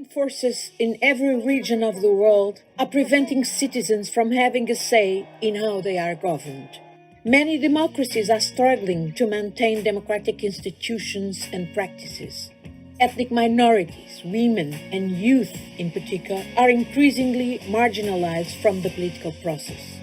Forces in every region of the world are preventing citizens from having a say in how they are governed. Many democracies are struggling to maintain democratic institutions and practices. Ethnic minorities, women, and youth in particular are increasingly marginalized from the political process.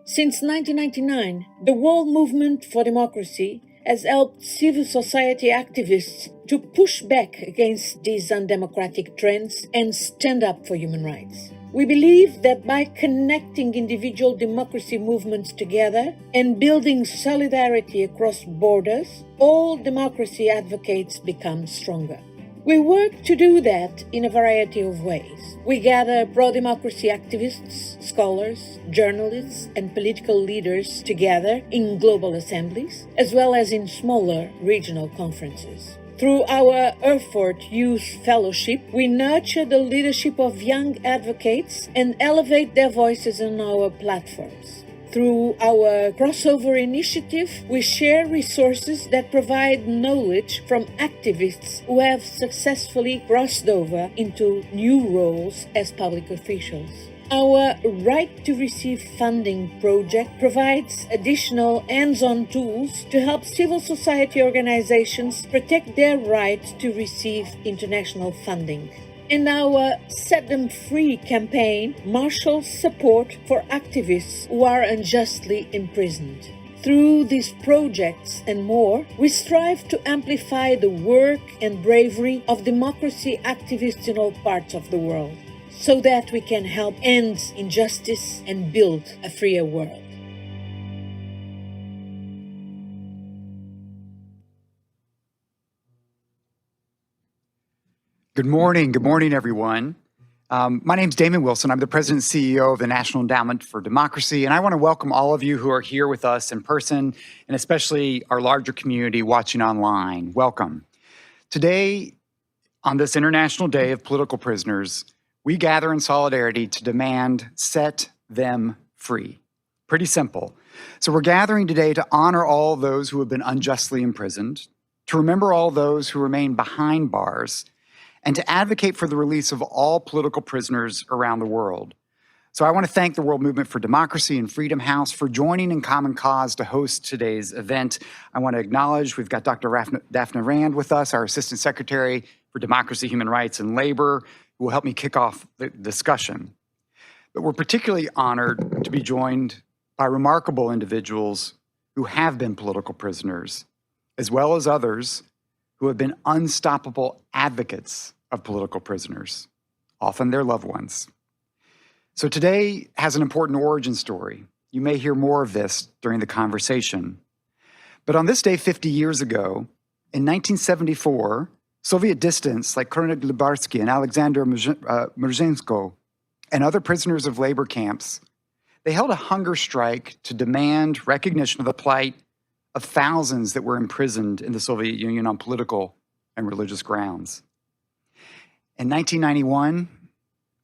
Since 1999, the World Movement for Democracy has helped civil society activists to push back against these undemocratic trends and stand up for human rights. We believe that by connecting individual democracy movements together and building solidarity across borders, all democracy advocates become stronger. We work to do that in a variety of ways. We gather pro-democracy activists, scholars, journalists, and political leaders together in global assemblies, as well as in smaller regional conferences. Through our Erfurt Youth Fellowship, we nurture the leadership of young advocates and elevate their voices on our platforms. Through our crossover initiative, we share resources that provide knowledge from activists who have successfully crossed over into new roles as public officials. Our Right to Receive Funding project provides additional hands-on tools to help civil society organizations protect their right to receive international funding. And our Set Them Free campaign marshals support for activists who are unjustly imprisoned. Through these projects and more, we strive to amplify the work and bravery of democracy activists in all parts of the world, so that we can help end injustice and build a freer world. Good morning, everyone. My name's Damon Wilson. I'm the President and CEO of the National Endowment for Democracy, and I want to welcome all of you who are here with us in person, and especially our larger community watching online. Welcome. Today, on this International Day of Political Prisoners, we gather in solidarity to demand set them free. Pretty simple. So we're gathering today to honor all those who have been unjustly imprisoned, to remember all those who remain behind bars, and to advocate for the release of all political prisoners around the world. So I want to thank the World Movement for Democracy and Freedom House for joining in common cause to host today's event. I want to acknowledge we've got Dr. Daphne Rand with us, our Assistant Secretary for Democracy, Human Rights, and Labor, who will help me kick off the discussion. But we're particularly honored to be joined by remarkable individuals who have been political prisoners, as well as others who have been unstoppable advocates of political prisoners, often their loved ones. So today has an important origin story. You may hear more of this during the conversation. But on this day 50 years ago, in 1974, Soviet dissidents like Kornel Glibarsky and Alexander Murzhenko and other prisoners of labor camps, they held a hunger strike to demand recognition of the plight of thousands that were imprisoned in the Soviet Union on political and religious grounds. In 1991,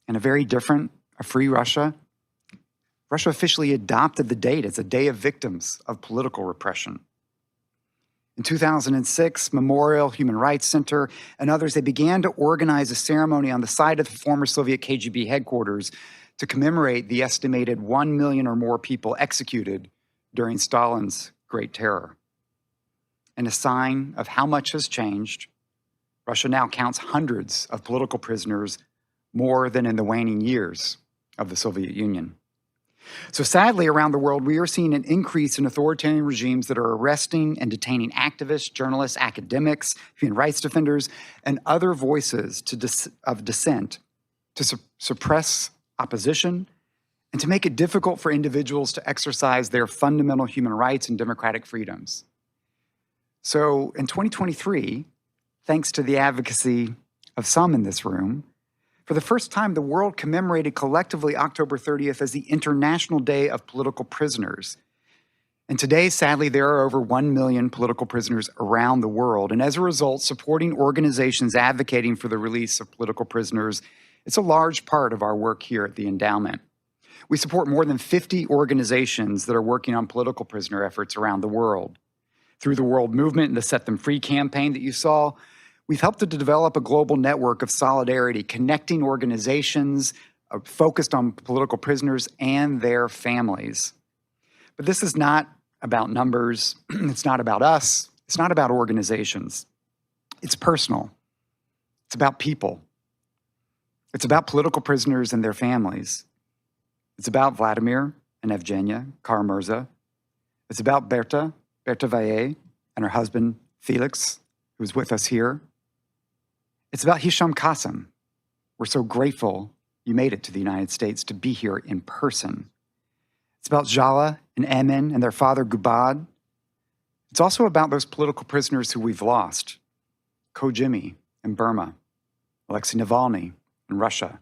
in a very different, a free Russia, Russia officially adopted the date as a Day of Victims of Political Repression. In 2006, Memorial, Human Rights Center, and others, they began to organize a ceremony on the site of the former Soviet KGB headquarters to commemorate the estimated 1 million or more people executed during Stalin's Great Terror. And a sign of how much has changed, Russia now counts hundreds of political prisoners, more than in the waning years of the Soviet Union. So sadly, around the world, we are seeing an increase in authoritarian regimes that are arresting and detaining activists, journalists, academics, human rights defenders, and other voices of dissent to suppress opposition and to make it difficult for individuals to exercise their fundamental human rights and democratic freedoms. So in 2023, thanks to the advocacy of some in this room, for the first time, the world commemorated collectively October 30th as the International Day of Political Prisoners. And today, sadly, there are over 1 million political prisoners around the world. And as a result, supporting organizations advocating for the release of political prisoners, it's a large part of our work here at the Endowment. We support more than 50 organizations that are working on political prisoner efforts around the world. Through the World Movement and the Set Them Free campaign that you saw, We've helped to develop a global network of solidarity, connecting organizations focused on political prisoners and their families. But this is not about numbers. It's not about us. It's not about organizations. It's personal. It's about people. It's about political prisoners and their families. It's about Vladimir and Evgenia, Kara-Murza. It's about Berta Valle, and her husband, Felix, who's with us here. It's about Hisham Kassem. We're so grateful you made it to the United States to be here in person. It's about Jala and Emin and their father, Gubad. It's also about those political prisoners who we've lost. Kojimi in Burma, Alexei Navalny in Russia,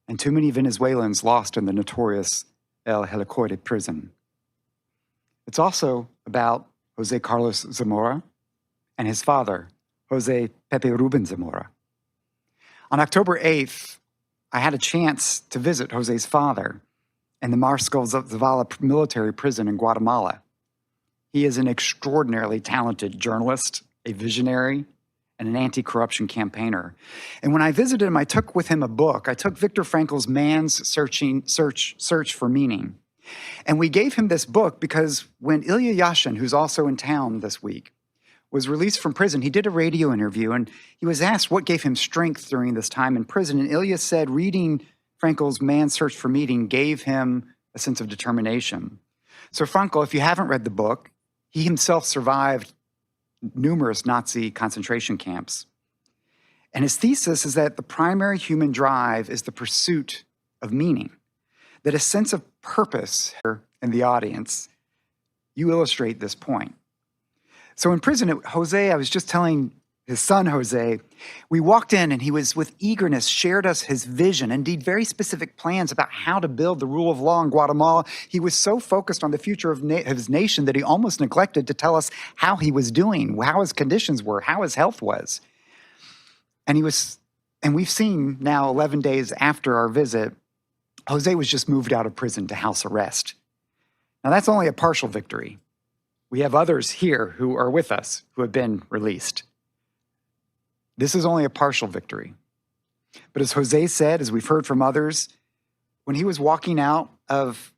and too many Venezuelans lost in the notorious El Helicoide prison. It's also about José Carlos Zamora and his father, José Pepe Ruben Zamora. On October 8th, I had a chance to visit José's father in the Mariscal Zavala military prison in Guatemala. He is an extraordinarily talented journalist, a visionary, and an anti-corruption campaigner. And when I visited him, I took with him a book. I took Viktor Frankl's Man's Search for Meaning. And we gave him this book because when Ilya Yashin, who's also in town this week, was released from prison, he did a radio interview and he was asked what gave him strength during this time in prison. And Ilya said reading Frankl's Man's Search for Meaning gave him a sense of determination. So Frankl, if you haven't read the book, he himself survived numerous Nazi concentration camps. And his thesis is that the primary human drive is the pursuit of meaning, that a sense of purpose here in the audience, you illustrate this point. So in prison, José, I was just telling his son, José, we walked in and he was with eagerness, shared us his vision, indeed very specific plans about how to build the rule of law in Guatemala. He was so focused on the future of his nation that he almost neglected to tell us how he was doing, how his conditions were, how his health was. And we've seen now 11 days after our visit, José was just moved out of prison to house arrest. Now that's only a partial victory. We have others here who are with us who have been released. This is only a partial victory. But as José said, as we've heard from others, when he was walking out of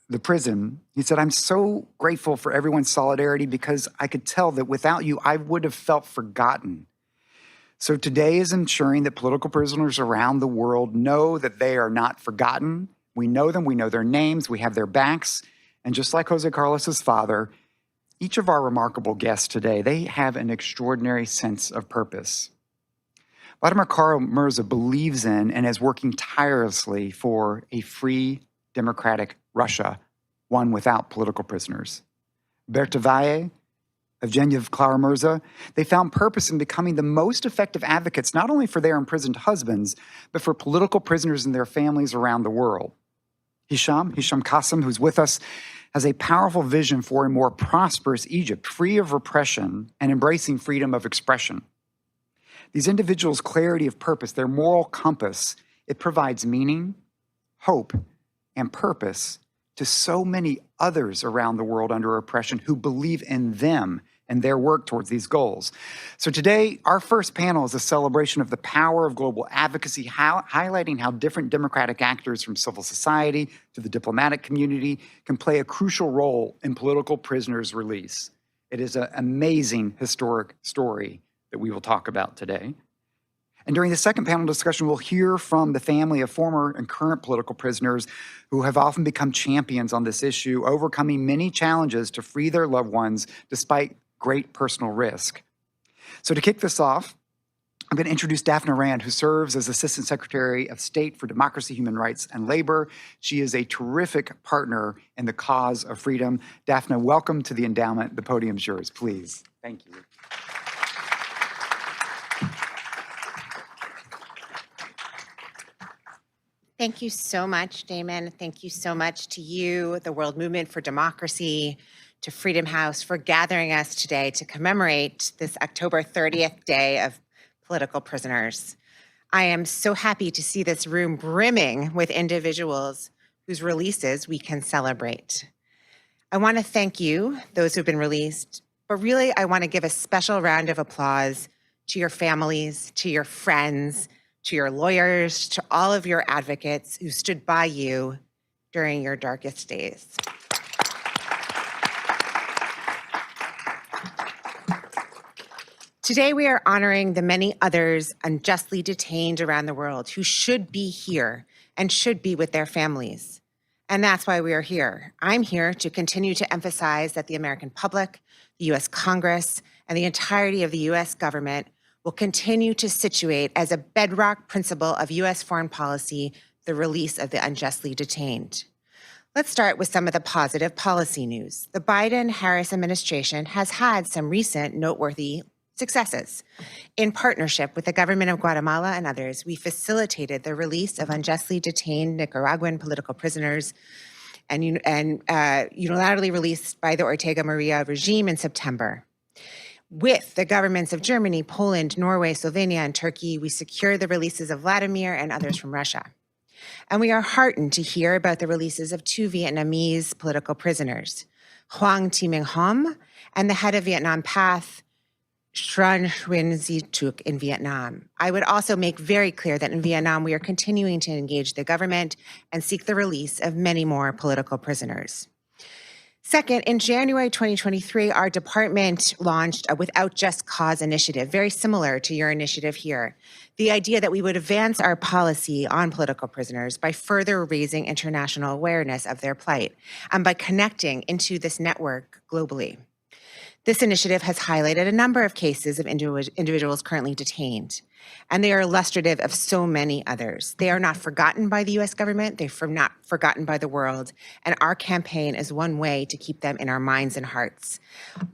the prison, he said, I'm so grateful for everyone's solidarity because I could tell that without you, I would have felt forgotten. So today is ensuring that political prisoners around the world know that they are not forgotten. We know them, we know their names, we have their backs. And just like José Carlos's father, each of our remarkable guests today, they have an extraordinary sense of purpose. Vladimir Kara-Murza believes in and is working tirelessly for a free, democratic Russia, one without political prisoners. Berta Valle, Evgenia Kara-Murza, they found purpose in becoming the most effective advocates, not only for their imprisoned husbands, but for political prisoners and their families around the world. Hisham Kassem, who's with us, has a powerful vision for a more prosperous Egypt, free of repression and embracing freedom of expression. These individuals' clarity of purpose, their moral compass, it provides meaning, hope, and purpose to so many others around the world under oppression who believe in them and their work towards these goals. So today, our first panel is a celebration of the power of global advocacy, highlighting how different democratic actors from civil society to the diplomatic community can play a crucial role in political prisoners' release. It is an amazing historic story that we will talk about today. And during the second panel discussion, we'll hear from the family of former and current political prisoners who have often become champions on this issue, overcoming many challenges to free their loved ones despite great personal risk. So to kick this off, I'm going to introduce Daphne Rand, who serves as Assistant Secretary of State for Democracy, Human Rights, and Labor. She is a terrific partner in the cause of freedom. Daphne, welcome to the Endowment. The podium's yours, please. Thank you. Thank you so much, Damon. Thank you so much to you, the World Movement for Democracy, to Freedom House for gathering us today to commemorate this October 30th day of political prisoners. I am so happy to see this room brimming with individuals whose releases we can celebrate. I want to thank you, those who've been released, but really I want to give a special round of applause to your families, to your friends, to your lawyers, to all of your advocates who stood by you during your darkest days. Today, we are honoring the many others unjustly detained around the world who should be here and should be with their families. And that's why we are here. I'm here to continue to emphasize that the American public, the US Congress, and the entirety of the US government will continue to situate as a bedrock principle of US foreign policy the release of the unjustly detained. Let's start with some of the positive policy news. The Biden-Harris administration has had some recent noteworthy successes. In partnership with the government of Guatemala and others, we facilitated the release of unjustly detained Nicaraguan political prisoners and unilaterally released by the Ortega Murillo regime in September. With the governments of Germany, Poland, Norway, Slovenia, and Turkey, we secured the releases of Vladimir and others from Russia. And we are heartened to hear about the releases of 2 Vietnamese political prisoners, Hoang Thi Minh Hom and the head of Vietnam Path, Tran Nguyen Di Thuc in Vietnam. I would also make very clear that in Vietnam, we are continuing to engage the government and seek the release of many more political prisoners. Second, in January 2023, our department launched a Without Just Cause initiative, very similar to your initiative here. The idea that we would advance our policy on political prisoners by further raising international awareness of their plight and by connecting into this network globally. This initiative has highlighted a number of cases of individuals currently detained, and they are illustrative of so many others. They are not forgotten by the US government, they're not forgotten by the world, and our campaign is one way to keep them in our minds and hearts.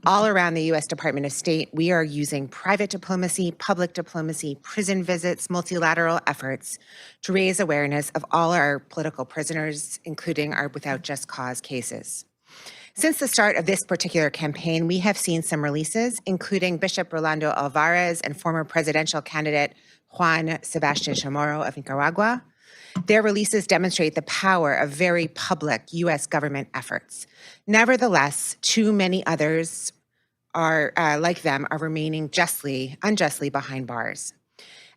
All around the US Department of State, we are using private diplomacy, public diplomacy, prison visits, multilateral efforts to raise awareness of all our political prisoners, including our Without Just Cause cases. Since the start of this particular campaign, we have seen some releases, including Bishop Rolando Alvarez and former presidential candidate Juan Sebastian Chamorro of Nicaragua. Their releases demonstrate the power of very public US government efforts. Nevertheless, too many others are like them are remaining unjustly behind bars.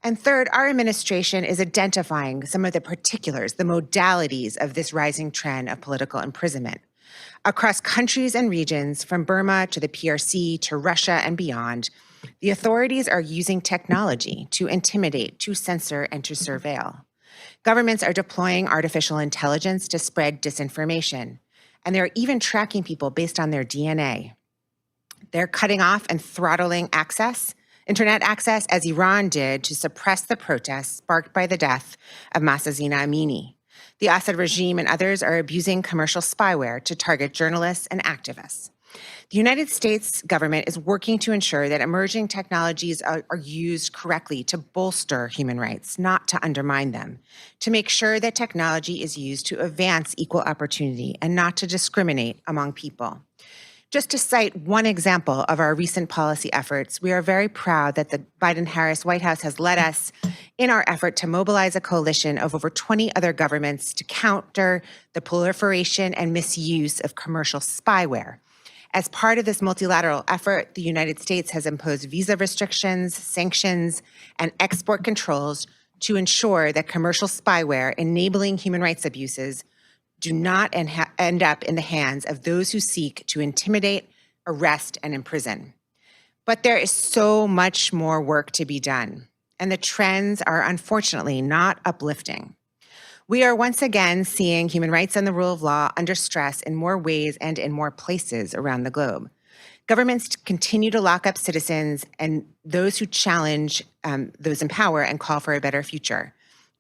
And third, our administration is identifying some of the particulars, the modalities of this rising trend of political imprisonment. Across countries and regions, from Burma to the PRC to Russia and beyond, the authorities are using technology to intimidate, to censor, and to surveil. Governments are deploying artificial intelligence to spread disinformation, and they're even tracking people based on their DNA. They're cutting off and throttling internet access, as Iran did to suppress the protests sparked by the death of Mahsa Amini. The Assad regime and others are abusing commercial spyware to target journalists and activists. The United States government is working to ensure that emerging technologies are used correctly to bolster human rights, not to undermine them, to make sure that technology is used to advance equal opportunity and not to discriminate among people. Just to cite one example of our recent policy efforts, we are very proud that the Biden-Harris White House has led us in our effort to mobilize a coalition of over 20 other governments to counter the proliferation and misuse of commercial spyware. As part of this multilateral effort, the United States has imposed visa restrictions, sanctions, and export controls to ensure that commercial spyware enabling human rights abuses do not end up in the hands of those who seek to intimidate, arrest, and imprison. But there is so much more work to be done, and the trends are unfortunately not uplifting. We are once again seeing human rights and the rule of law under stress in more ways and in more places around the globe. Governments continue to lock up citizens and those who challenge those in power and call for a better future,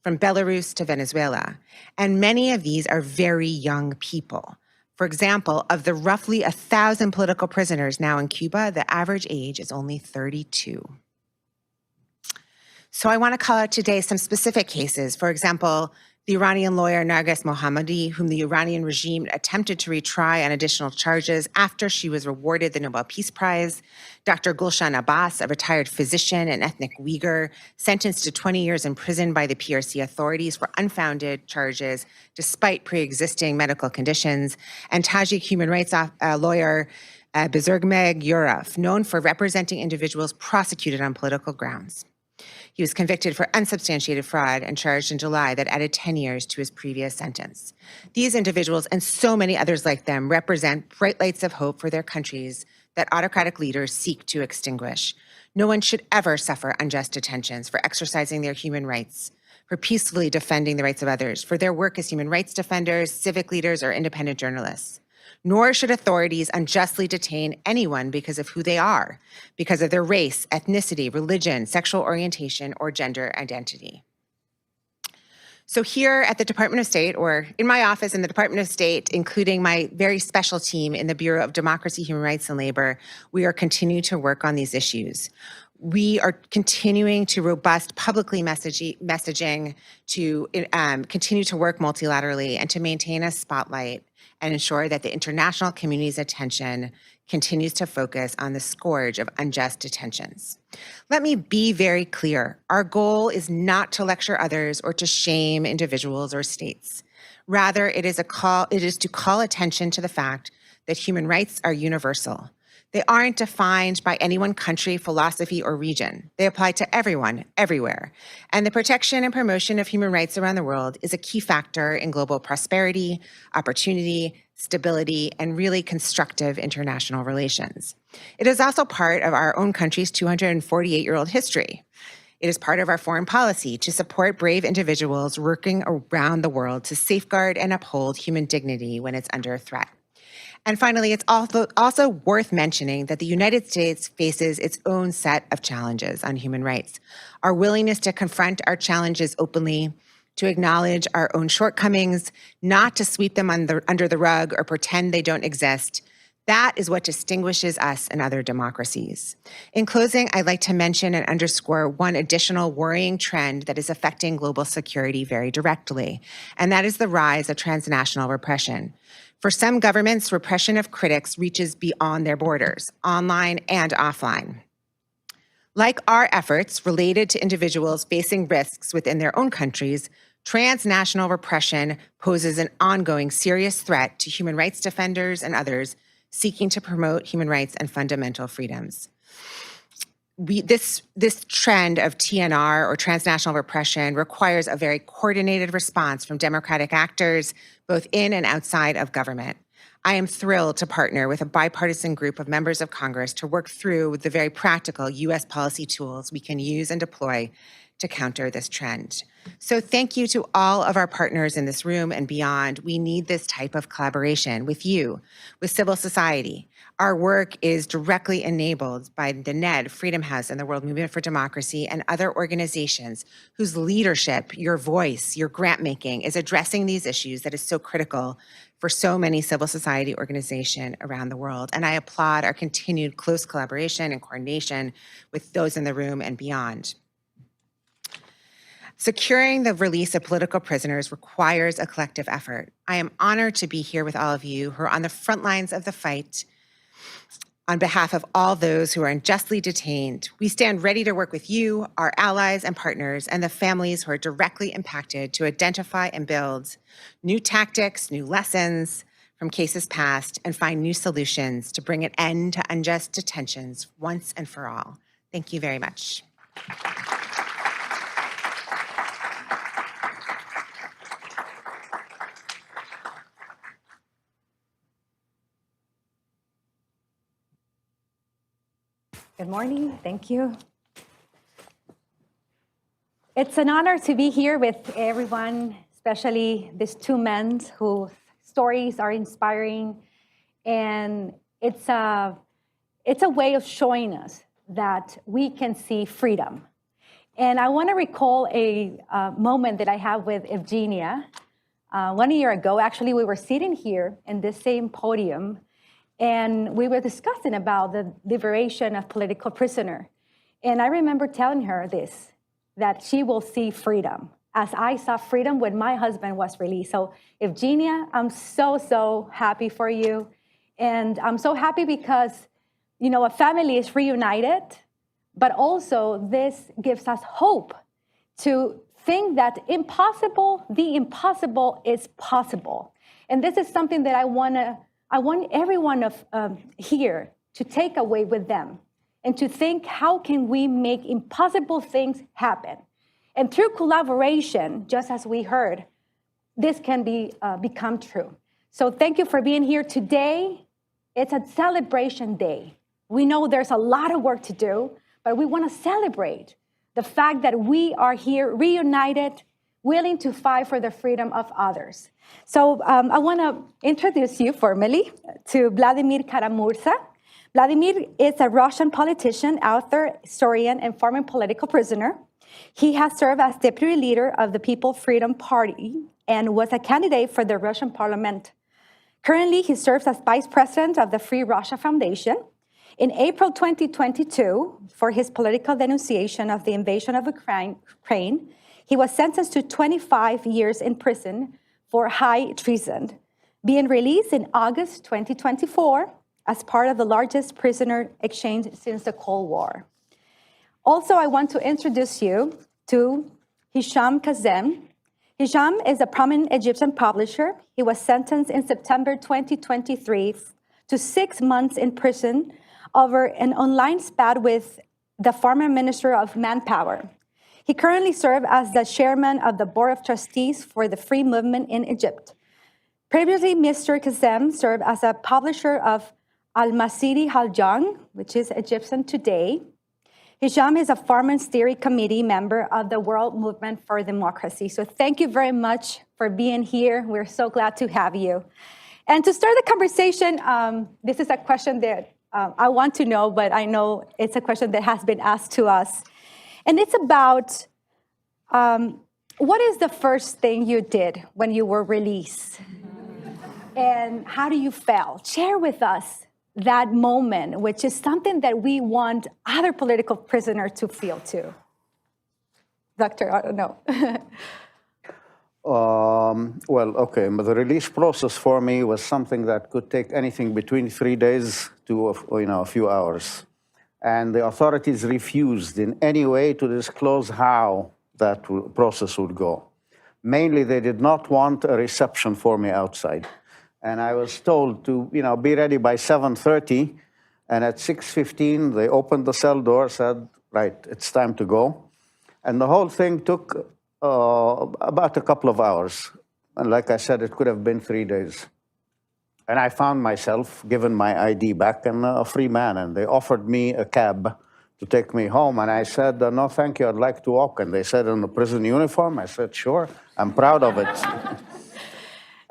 from Belarus to Venezuela. And many of these are very young people. For example, of the roughly 1,000 political prisoners now in Cuba, the average age is only 32. So I want to call out today some specific cases. For example, the Iranian lawyer Narges Mohammadi, whom the Iranian regime attempted to retry on additional charges after she was awarded the Nobel Peace Prize. Dr. Gulshan Abbas, a retired physician and ethnic Uyghur, sentenced to 20 years in prison by the PRC authorities for unfounded charges despite pre-existing medical conditions. And Tajik human rights lawyer Bezirgmeg Yurov, known for representing individuals prosecuted on political grounds. He was convicted for unsubstantiated fraud and charged in July that added 10 years to his previous sentence. These individuals and so many others like them represent bright lights of hope for their countries that autocratic leaders seek to extinguish. No one should ever suffer unjust detentions for exercising their human rights, for peacefully defending the rights of others, for their work as human rights defenders, civic leaders, or independent journalists. Nor should authorities unjustly detain anyone because of who they are, because of their race, ethnicity, religion, sexual orientation, or gender identity. So here at the Department of State, or in my office in the Department of State, including my very special team in the Bureau of Democracy, Human Rights, and Labor, we are continuing to work on these issues. We are continuing to robust publicly messaging, to continue to work multilaterally, and to maintain a spotlight and ensure that the international community's attention continues to focus on the scourge of unjust detentions. Let me be very clear. Our goal is not to lecture others or to shame individuals or states. Rather, it is to call attention to the fact that human rights are universal. They aren't defined by any one country, philosophy, or region. They apply to everyone, everywhere. And the protection and promotion of human rights around the world is a key factor in global prosperity, opportunity, stability, and really constructive international relations. It is also part of our own country's 248-year-old history. It is part of our foreign policy to support brave individuals working around the world to safeguard and uphold human dignity when it's under threat. And finally, it's also worth mentioning that the United States faces its own set of challenges on human rights. Our willingness to confront our challenges openly, to acknowledge our own shortcomings, not to sweep them under the rug or pretend they don't exist, that is what distinguishes us and other democracies. In closing, I'd like to mention and underscore one additional worrying trend that is affecting global security very directly, and that is the rise of transnational repression. For some governments, repression of critics reaches beyond their borders, online and offline. Like our efforts related to individuals facing risks within their own countries, transnational repression poses an ongoing serious threat to human rights defenders and others seeking to promote human rights and fundamental freedoms. This trend of TNR, or transnational repression, requires a very coordinated response from democratic actors, both in and outside of government. I am thrilled to partner with a bipartisan group of members of Congress to work through the very practical U.S. policy tools we can use and deploy to counter this trend. So thank you to all of our partners in this room and beyond. We need this type of collaboration with you, with civil society. Our work is directly enabled by the NED, Freedom House, and the World Movement for Democracy, and other organizations whose leadership, your voice, your grant making is addressing these issues that is so critical for so many civil society organizations around the world. And I applaud our continued close collaboration and coordination with those in the room and beyond. Securing the release of political prisoners requires a collective effort. I am honored to be here with all of you who are on the front lines of the fight on behalf of all those who are unjustly detained. We stand ready to work with you, our allies and partners, and the families who are directly impacted to identify and build new tactics, new lessons from cases past, and find new solutions to bring an end to unjust detentions once and for all. Thank you very much. Good morning. Thank you. It's an honor to be here with everyone, especially these two men whose stories are inspiring. And it's a way of showing us that we can see freedom. And I want to recall a moment that I had with Evgenia 1 year ago. Actually, we were sitting here in this same podium, and we were discussing about the liberation of political prisoner. And I remember telling her this, that she will see freedom, as I saw freedom when my husband was released. So Evgenia, I'm so happy for you. And I'm so happy because, you know, a family is reunited, but also this gives us hope to think that the impossible is possible. And this is something that I want to I want everyone here to take away with them and to think, how can we make impossible things happen? And through collaboration, just as we heard, this can become true. So thank you for being here today. It's a celebration day. We know there's a lot of work to do, but we want to celebrate the fact that we are here reunited, willing to fight for the freedom of others. So I want to introduce you formally to Vladimir Kara-Murza. Vladimir is a Russian politician, author, historian, and former political prisoner. He has served as deputy leader of the People Freedom Party and was a candidate for the Russian parliament. Currently, he serves as vice president of the Free Russia Foundation. In April 2022, for his political denunciation of the invasion of Ukraine, he was sentenced to 25 years in prison for high treason, being released in August 2024 as part of the largest prisoner exchange since the Cold War. Also, I want to introduce you to Hisham Kassem. Hisham is a prominent Egyptian publisher. He was sentenced in September 2023 to 6 months in prison over an online spat with the former Minister of Manpower. He currently serves as the chairman of the Board of Trustees for the Free Movement in Egypt. Previously, Mr. Kassem served as a publisher of Al-Masiri Haljang, which is Egyptian Today. Hisham is a former steering committee member of the World Movement for Democracy. So thank you very much for being here. We're so glad to have you. And to start the conversation, this is a question that I want to know, but I know it's a question that has been asked to us. And it's about what is the first thing you did when you were released? And how do you feel? Share with us that moment, which is something that we want other political prisoners to feel too. Doctor, I don't know. Well, okay, but the release process for me was something that could take anything between 3 days to a few hours. And the authorities refused in any way to disclose how that process would go. Mainly, they did not want a reception for me outside. And I was told to, be ready by 7:30. And at 6:15, they opened the cell door, said, right, it's time to go. And the whole thing took about a couple of hours. And like I said, it could have been 3 days. And I found myself given my ID back and a free man. And they offered me a cab to take me home. And I said, no, thank you, I'd like to walk. And they said, in the prison uniform? I said, sure, I'm proud of it.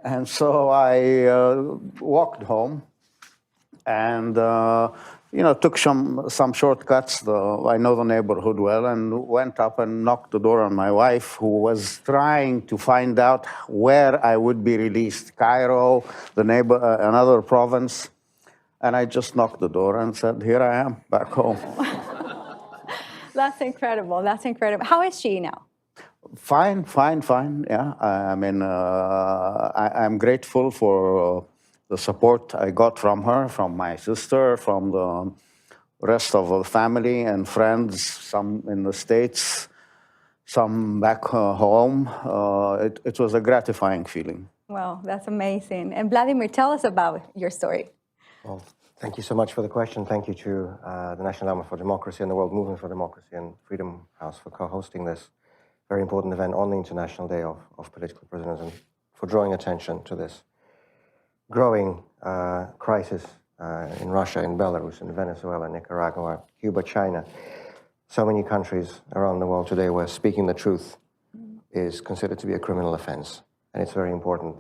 And so I walked home and, took some shortcuts. I know the neighborhood well, and went up and knocked the door on my wife, who was trying to find out where I would be released, Cairo, another province. And I just knocked the door and said, here I am, back home. That's incredible. That's incredible. How is she now? Fine. Yeah, I'm grateful for the support I got from her, from my sister, from the rest of the family and friends, some in the States, some back home. It was a gratifying feeling. Wow, that's amazing. And Vladimir, tell us about your story. Well, thank you so much for the question. Thank you to the National Endowment for Democracy and the World Movement for Democracy and Freedom House for co-hosting this very important event on the International Day of Political Prisoners, and for drawing attention to this growing crisis in Russia, in Belarus, in Venezuela, Nicaragua, Cuba, China. So many countries around the world today where speaking the truth is considered to be a criminal offense. And it's very important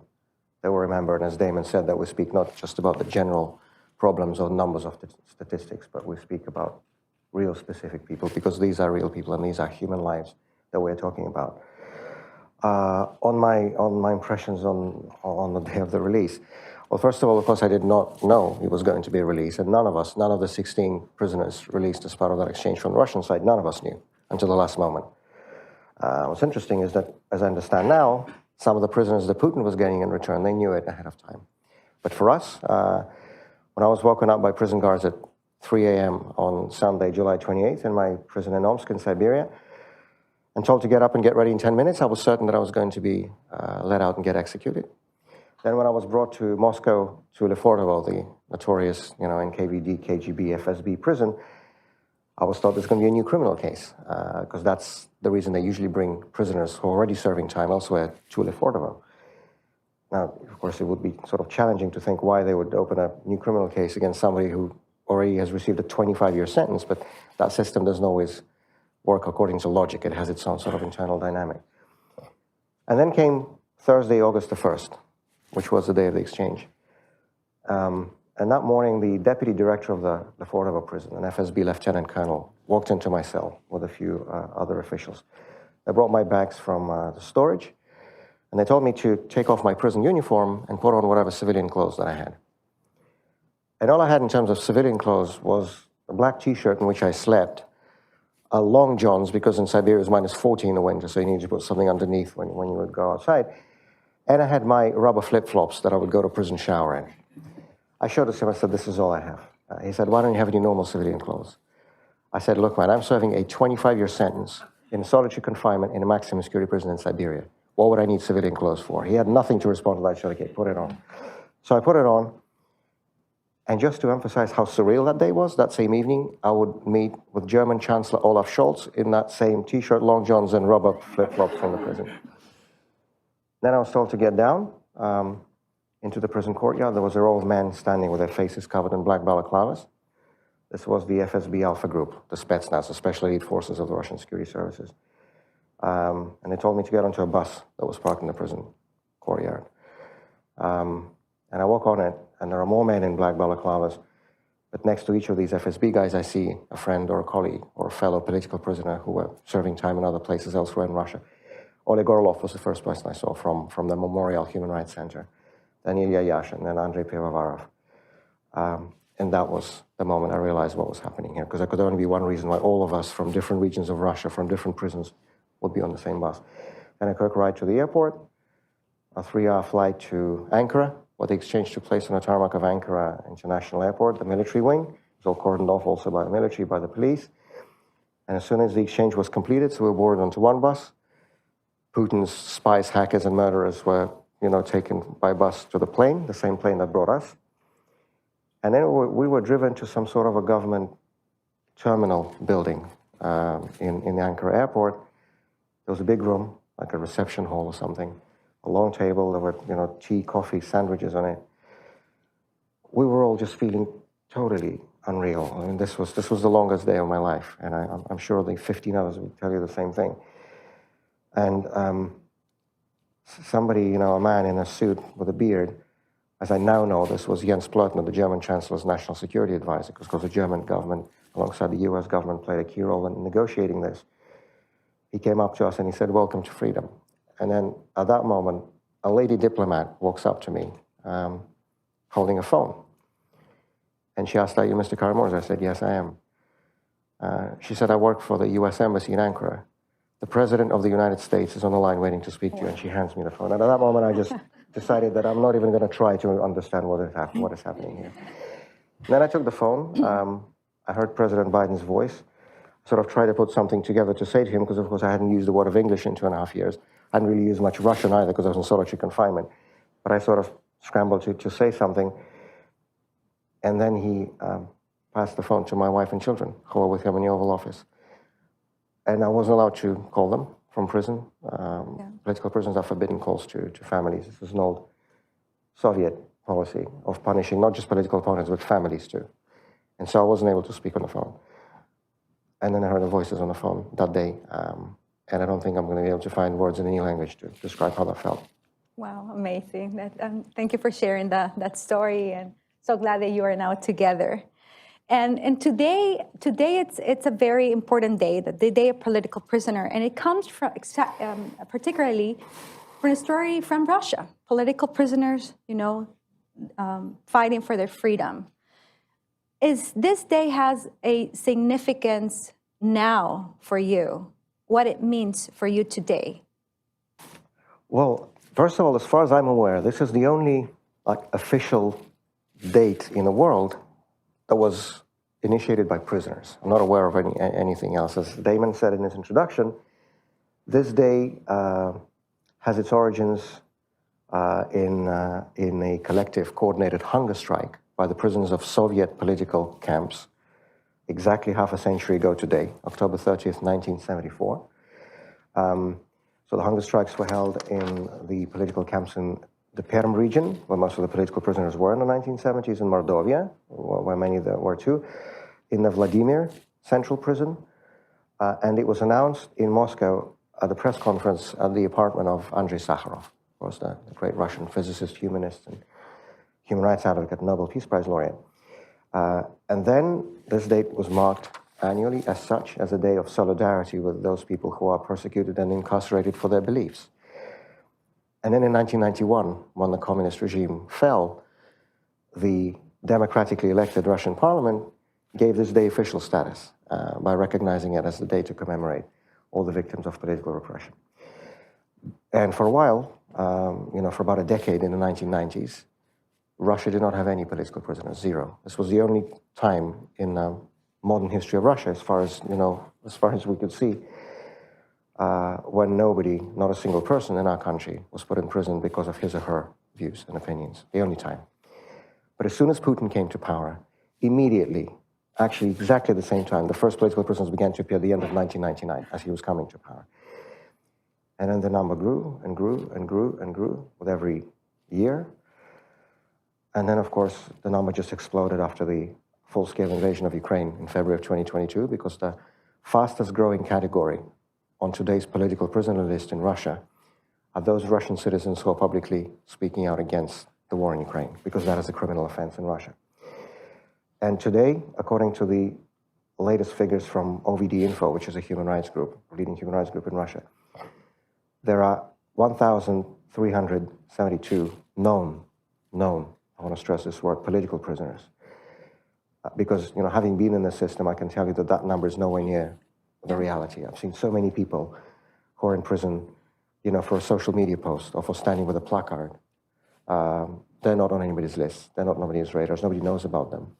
that we remember, and as Damon said, that we speak not just about the general problems or numbers of the statistics, but we speak about real specific people, because these are real people and these are human lives that we're talking about. On my impressions on the day of the release, well, first of all, of course, I did not know it was going to be a release, and none of the 16 prisoners released as part of that exchange from the Russian side, none of us knew until the last moment. What's interesting is that, as I understand now, some of the prisoners that Putin was getting in return, they knew it ahead of time. But for us, when I was woken up by prison guards at 3 a.m. on Sunday, July 28th, in my prison in Omsk in Siberia, and told to get up and get ready in 10 minutes, I was certain that I was going to be let out and get executed. Then when I was brought to Moscow, to Lefortovo, the notorious, NKVD, KGB, FSB prison, I was told there's going to be a new criminal case, because that's the reason they usually bring prisoners who are already serving time elsewhere to Lefortovo. Now, of course, it would be sort of challenging to think why they would open a new criminal case against somebody who already has received a 25-year sentence, but that system doesn't always work according to logic. It has its own sort of internal dynamic. And then came Thursday, August the 1st, which was the day of the exchange. And that morning, the deputy director of the Lefortovo prison, an FSB lieutenant colonel, walked into my cell with a few other officials. They brought my bags from the storage, and they told me to take off my prison uniform and put on whatever civilian clothes that I had. And all I had in terms of civilian clothes was a black T-shirt in which I slept, long johns, because in Siberia it was minus 40 in the winter, so you need to put something underneath when you would go outside. And I had my rubber flip-flops that I would go to prison shower in. I showed it to him, I said, this is all I have. He said, why don't you have any normal civilian clothes? I said, look, man, I'm serving a 25-year sentence in solitary confinement in a maximum security prison in Siberia. What would I need civilian clothes for? He had nothing to respond to that. I said, okay, put it on. So I put it on. And just to emphasize how surreal that day was, that same evening, I would meet with German Chancellor Olaf Scholz in that same T-shirt, long johns, and rubber flip-flops from the prison. Then I was told to get down into the prison courtyard. There was a row of men standing with their faces covered in black balaclavas. This was the FSB Alpha Group, the Spetsnaz, the Special Elite Forces of the Russian Security Services. And they told me to get onto a bus that was parked in the prison courtyard. And I walk on it, and there are more men in black balaclavas. But next to each of these FSB guys, I see a friend or a colleague or a fellow political prisoner who were serving time in other places elsewhere in Russia. Oleg Orlov was the first person I saw from the Memorial Human Rights Center. Then Ilya Yashin, then Andrei Pivovarov. And that was the moment I realized what was happening here, because there could only be one reason why all of us from different regions of Russia, from different prisons, would be on the same bus. Then a quick ride to the airport, a 3-hour flight to Ankara, where the exchange took place on the tarmac of Ankara International Airport, the military wing. It was all cordoned off also by the military, by the police. And as soon as the exchange was completed, so we were boarded onto one bus, Putin's spies, hackers, and murderers were taken by bus to the plane, the same plane that brought us. And then we were driven to some sort of a government terminal building in the Ankara airport. There was a big room, like a reception hall or something, a long table, there were tea, coffee, sandwiches on it. We were all just feeling totally unreal. I mean, this was the longest day of my life, and I'm sure the 15 others would tell you the same thing. And somebody, a man in a suit with a beard, as I now know, this was Jens Plötner, the German Chancellor's national security advisor, because the German government, alongside the US government, played a key role in negotiating this. He came up to us and he said, welcome to freedom. And then at that moment, a lady diplomat walks up to me, holding a phone. And she asked, are you Mr. Kara-Murza? I said, yes, I am. She said, I work for the US Embassy in Ankara. The President of the United States is on the line waiting to speak to you, and she hands me the phone. And at that moment, I just decided that I'm not even going to try to understand what is happening here. And then I took the phone. I heard President Biden's voice. Sort of tried to put something together to say to him, because of course I hadn't used the word of English in 2.5 years. I hadn't really used much Russian either, because I was in solitary confinement. But I sort of scrambled to say something. And then he passed the phone to my wife and children, who were with him in the Oval Office. And I wasn't allowed to call them from prison. Political prisoners are forbidden calls to families. This is an old Soviet policy of punishing not just political opponents, but families too. And so I wasn't able to speak on the phone. And then I heard the voices on the phone that day. And I don't think I'm going to be able to find words in any language to describe how that felt. Wow, amazing. Thank you for sharing that story, and so glad that you are now together. And today it's a very important day, the Day of Political Prisoner, and it comes from particularly from a story from Russia. Political prisoners, fighting for their freedom. This day has a significance now for you, what it means for you today? Well, first of all, as far as I'm aware, this is the only official date in the world that was initiated by prisoners. I'm not aware of anything else. As Damon said in his introduction, this day has its origins in a collective coordinated hunger strike by the prisoners of Soviet political camps exactly half a century ago today, October 30th, 1974. So the hunger strikes were held in the political camps in the Perm region, where most of the political prisoners were in the 1970s, in Mordovia, where many there were too, in the Vladimir central prison, and it was announced in Moscow at the press conference at the apartment of Andrei Sakharov, who was the great Russian physicist, humanist, and human rights advocate, Nobel Peace Prize laureate. And then this date was marked annually as such, as a day of solidarity with those people who are persecuted and incarcerated for their beliefs. And then in 1991, when the communist regime fell, the democratically elected Russian parliament gave this day official status by recognizing it as the day to commemorate all the victims of political repression. And for a while, for about a decade in the 1990s, Russia did not have any political prisoners, zero. This was the only time in modern history of Russia, as far as we could see, when nobody, not a single person in our country, was put in prison because of his or her views and opinions, the only time. But as soon as Putin came to power, immediately, actually exactly the same time, the first political prisoners began to appear at the end of 1999, as he was coming to power. And then the number grew and grew and grew and grew with every year. And then, of course, the number just exploded after the full-scale invasion of Ukraine in February of 2022, because the fastest growing category on today's political prisoner list in Russia are those Russian citizens who are publicly speaking out against the war in Ukraine, because that is a criminal offense in Russia. And today, according to the latest figures from OVD Info, which is a human rights group, a leading human rights group in Russia, there are 1,372 known, I want to stress this word, political prisoners. Because, having been in the system, I can tell you that that number is nowhere near the reality. I've seen so many people who are in prison, for a social media post or for standing with a placard. They're not on anybody's list. They're not nobody's radars. Nobody knows about them.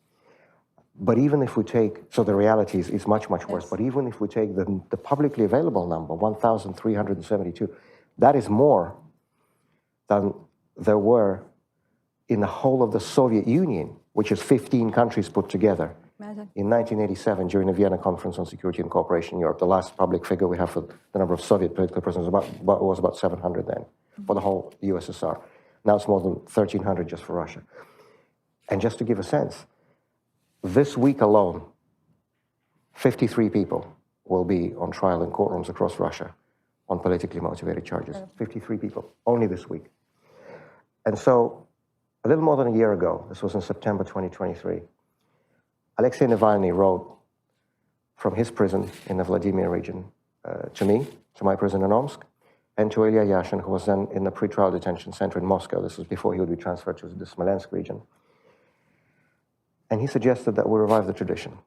But even if we take, so the reality is much, much worse. Yes. But even if we take the publicly available number, 1,372, that is more than there were in the whole of the Soviet Union, which is 15 countries put together. Imagine. In 1987, during the Vienna Conference on Security and Cooperation in Europe, the last public figure we have for the number of Soviet political prisoners was about 700 then, for the whole USSR. Now it's more than 1,300 just for Russia. And just to give a sense, this week alone, 53 people will be on trial in courtrooms across Russia on politically motivated charges. 53 people, only this week. And so, a little more than a year ago, this was in September 2023, Alexei Navalny wrote from his prison in the Vladimir region to me, to my prison in Omsk, and to Ilya Yashin, who was then in the pretrial detention center in Moscow. This was before he would be transferred to the Smolensk region. And he suggested that we revive the tradition,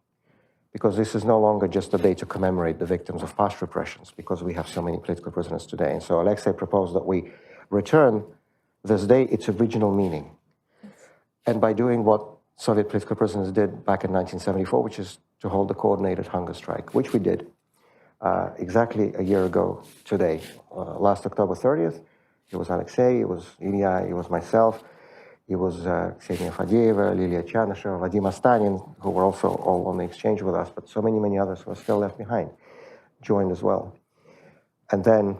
because this is no longer just a day to commemorate the victims of past repressions, because we have so many political prisoners today. And so Alexei proposed that we return this day its original meaning. And by doing what Soviet political prisoners did back in 1974, which is to hold a coordinated hunger strike, which we did exactly a year ago today. Last October 30th, it was Alexei, it was Ilya, it was myself, it was Ksenia Fadeyeva, Lilia Chanisheva, Vadim Astanin, who were also all on the exchange with us, but so many, many others who are still left behind, joined as well. And then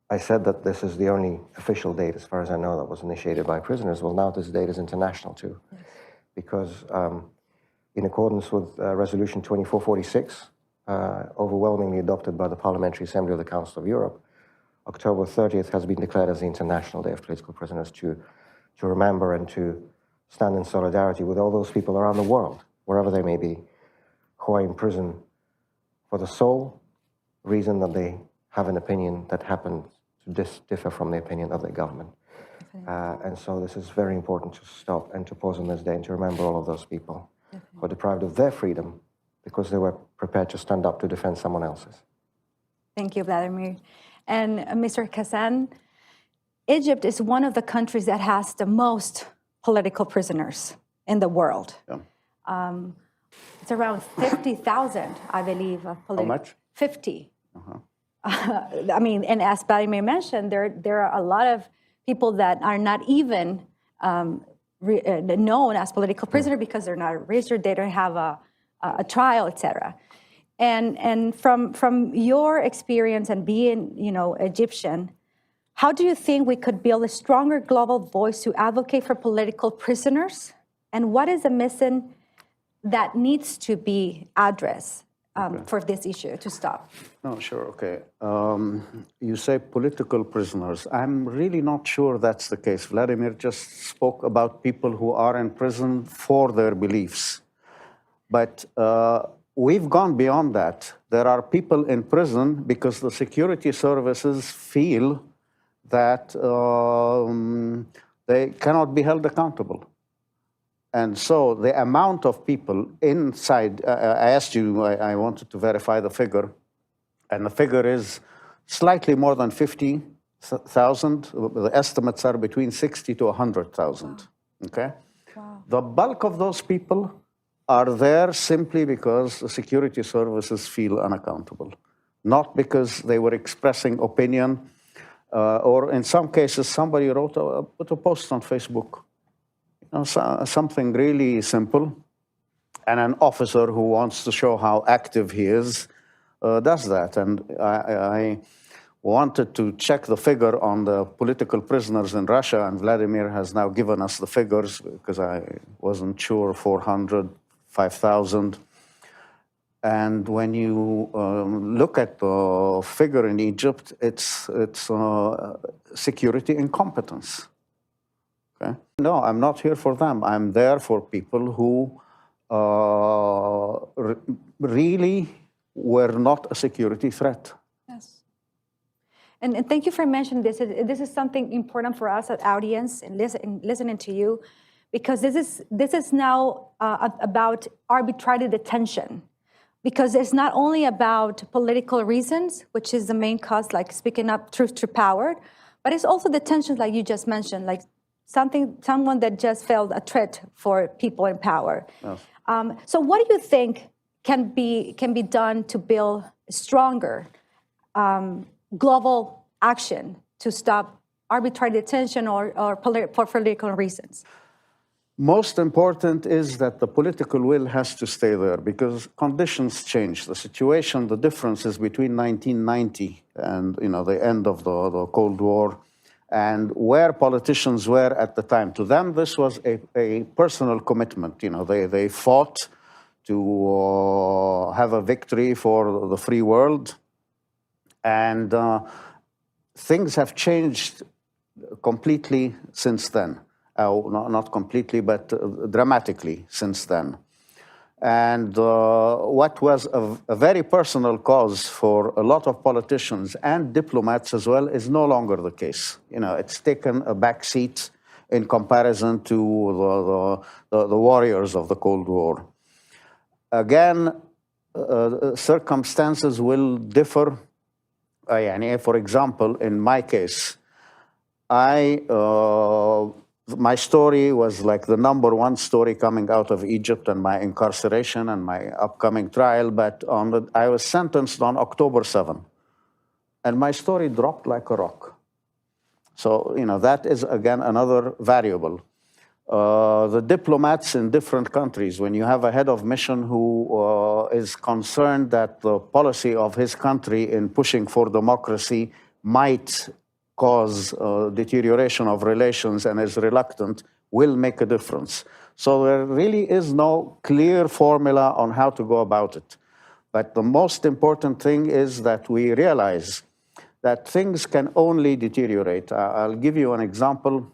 I said that this is the only official date, as far as I know, that was initiated by prisoners. Well, now this date is international too, yes. Because in accordance with Resolution 2446, overwhelmingly adopted by the Parliamentary Assembly of the Council of Europe, October 30th has been declared as the International Day of Political Prisoners to remember and to stand in solidarity with all those people around the world, wherever they may be, who are in prison for the sole reason that they have an opinion that happens to differ from the opinion of the government. And so this is very important to stop and to pause on this day and to remember all of those people who are deprived of their freedom because they were prepared to stand up to defend someone else's. Thank you, Vladimir. And Mr. Kassem, Egypt is one of the countries that has the most political prisoners in the world. Yeah. It's around 50,000, I believe. How much? 50. I mean, and as Vladimir mentioned, there are a lot of people that are not even known as political prisoners because they're not registered, they don't have a trial, etc. And from your experience and being, Egyptian, how do you think we could build a stronger global voice to advocate for political prisoners? And what is the missing that needs to be addressed for this issue to stop? No, sure, okay. You say political prisoners. I'm really not sure that's the case. Vladimir just spoke about people who are in prison for their beliefs. But we've gone beyond that. There are people in prison because the security services feel that they cannot be held accountable. And so the amount of people inside, I asked you, I wanted to verify the figure, and the figure is slightly more than 50,000. The estimates are between 60 to 100,000, okay? Wow. The bulk of those people are there simply because the security services feel unaccountable, not because they were expressing opinion, or in some cases, somebody put a post on Facebook, something really simple, and an officer who wants to show how active he is does that. And I wanted to check the figure on the political prisoners in Russia, and Vladimir has now given us the figures because I wasn't sure, 400, 5,000. And when you look at the figure in Egypt, it's security incompetence. Okay? No, I'm not here for them. I'm there for people who really were not a security threat. Yes. And thank you for mentioning this. This is something important for us as audience and listening to you, because this is now about arbitrary detention. Because it's not only about political reasons, which is the main cause, like speaking up truth to power, but it's also the tensions like you just mentioned, like someone that just felt a threat for people in power. Yes. So what do you think can be done to build stronger global action to stop arbitrary detention or for political reasons? Most important is that the political will has to stay there because conditions change. The situation, the differences between 1990 and the end of the Cold War and where politicians were at the time. To them, this was a personal commitment. They fought to have a victory for the free world. And things have changed completely since then. Not completely, but dramatically since then. And what was a very personal cause for a lot of politicians and diplomats as well is no longer the case. It's taken a back seat in comparison to the warriors of the Cold War. Again, circumstances will differ. For example, in my case, my story was like the #1 story coming out of Egypt and my incarceration and my upcoming trial, but I was sentenced on October 7, and my story dropped like a rock. So, that is, again, another variable. The diplomats in different countries, when you have a head of mission who is concerned that the policy of his country in pushing for democracy might cause deterioration of relations and is reluctant, will make a difference. So there really is no clear formula on how to go about it. But the most important thing is that we realize that things can only deteriorate. I'll give you an example.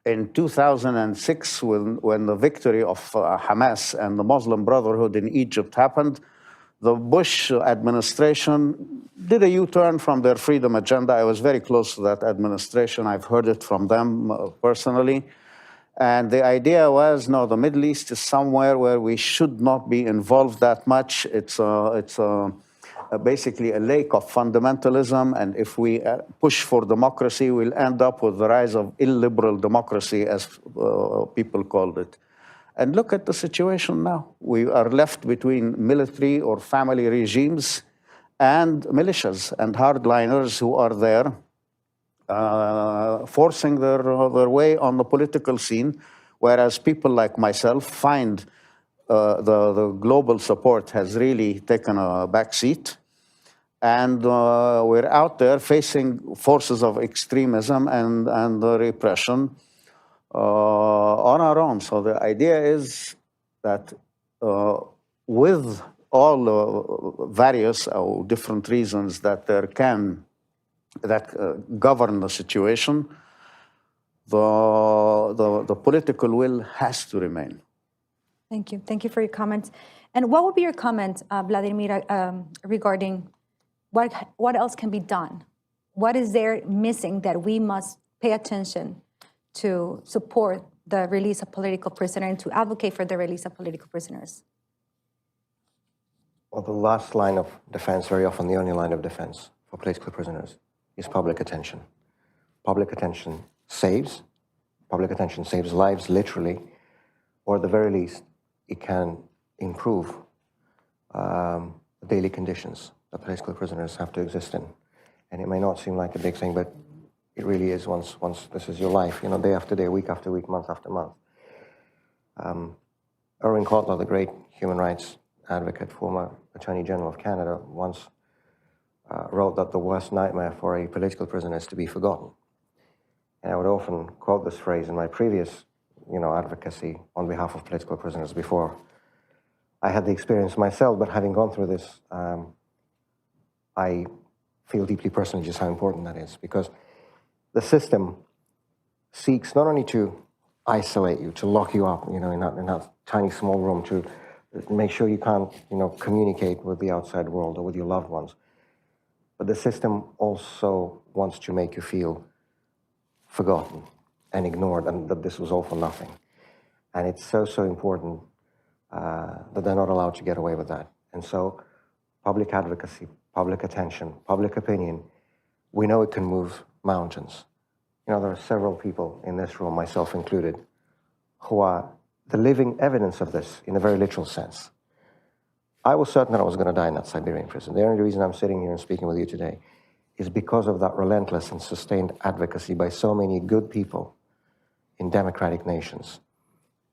In 2006, when the victory of Hamas and the Muslim Brotherhood in Egypt happened, the Bush administration did a U-turn from their freedom agenda. I was very close to that administration. I've heard it from them personally. And the idea was, no, the Middle East is somewhere where we should not be involved that much. It's basically a lake of fundamentalism. And if we push for democracy, we'll end up with the rise of illiberal democracy, as people called it. And look at the situation now. We are left between military or family regimes, and militias and hardliners who are there forcing their way on the political scene, whereas people like myself find the global support has really taken a back seat. And we're out there facing forces of extremism and repression on our own. So the idea is that with all various different reasons that govern the situation, the political will has to remain. Thank you. Thank you for your comments. And what would be your comment, Vladimir, regarding what else can be done? What is there missing that we must pay attention to support the release of political prisoners and to advocate for the release of political prisoners? Well, the last line of defense, very often the only line of defense for political prisoners, is public attention. Public attention saves. Public attention saves lives, literally, or at the very least, it can improve the daily conditions that political prisoners have to exist in. And it may not seem like a big thing, but it really is once this is your life, day after day, week after week, month after month. Irving Cotler, the great human rights advocate, former Attorney General of Canada, once wrote that the worst nightmare for a political prisoner is to be forgotten. And I would often quote this phrase in my previous, advocacy on behalf of political prisoners before I had the experience myself, but having gone through this, I feel deeply personally just how important that is, because the system seeks not only to isolate you, to lock you up, in that tiny small room, to make sure you can't, communicate with the outside world or with your loved ones, but the system also wants to make you feel forgotten and ignored, and that this was all for nothing. And it's so important that they're not allowed to get away with that. And so public advocacy, public attention, public opinion, we know it can move mountains. There are several people in this room, myself included, who are the living evidence of this in a very literal sense. I was certain that I was going to die in that Siberian prison. The only reason I'm sitting here and speaking with you today is because of that relentless and sustained advocacy by so many good people in democratic nations,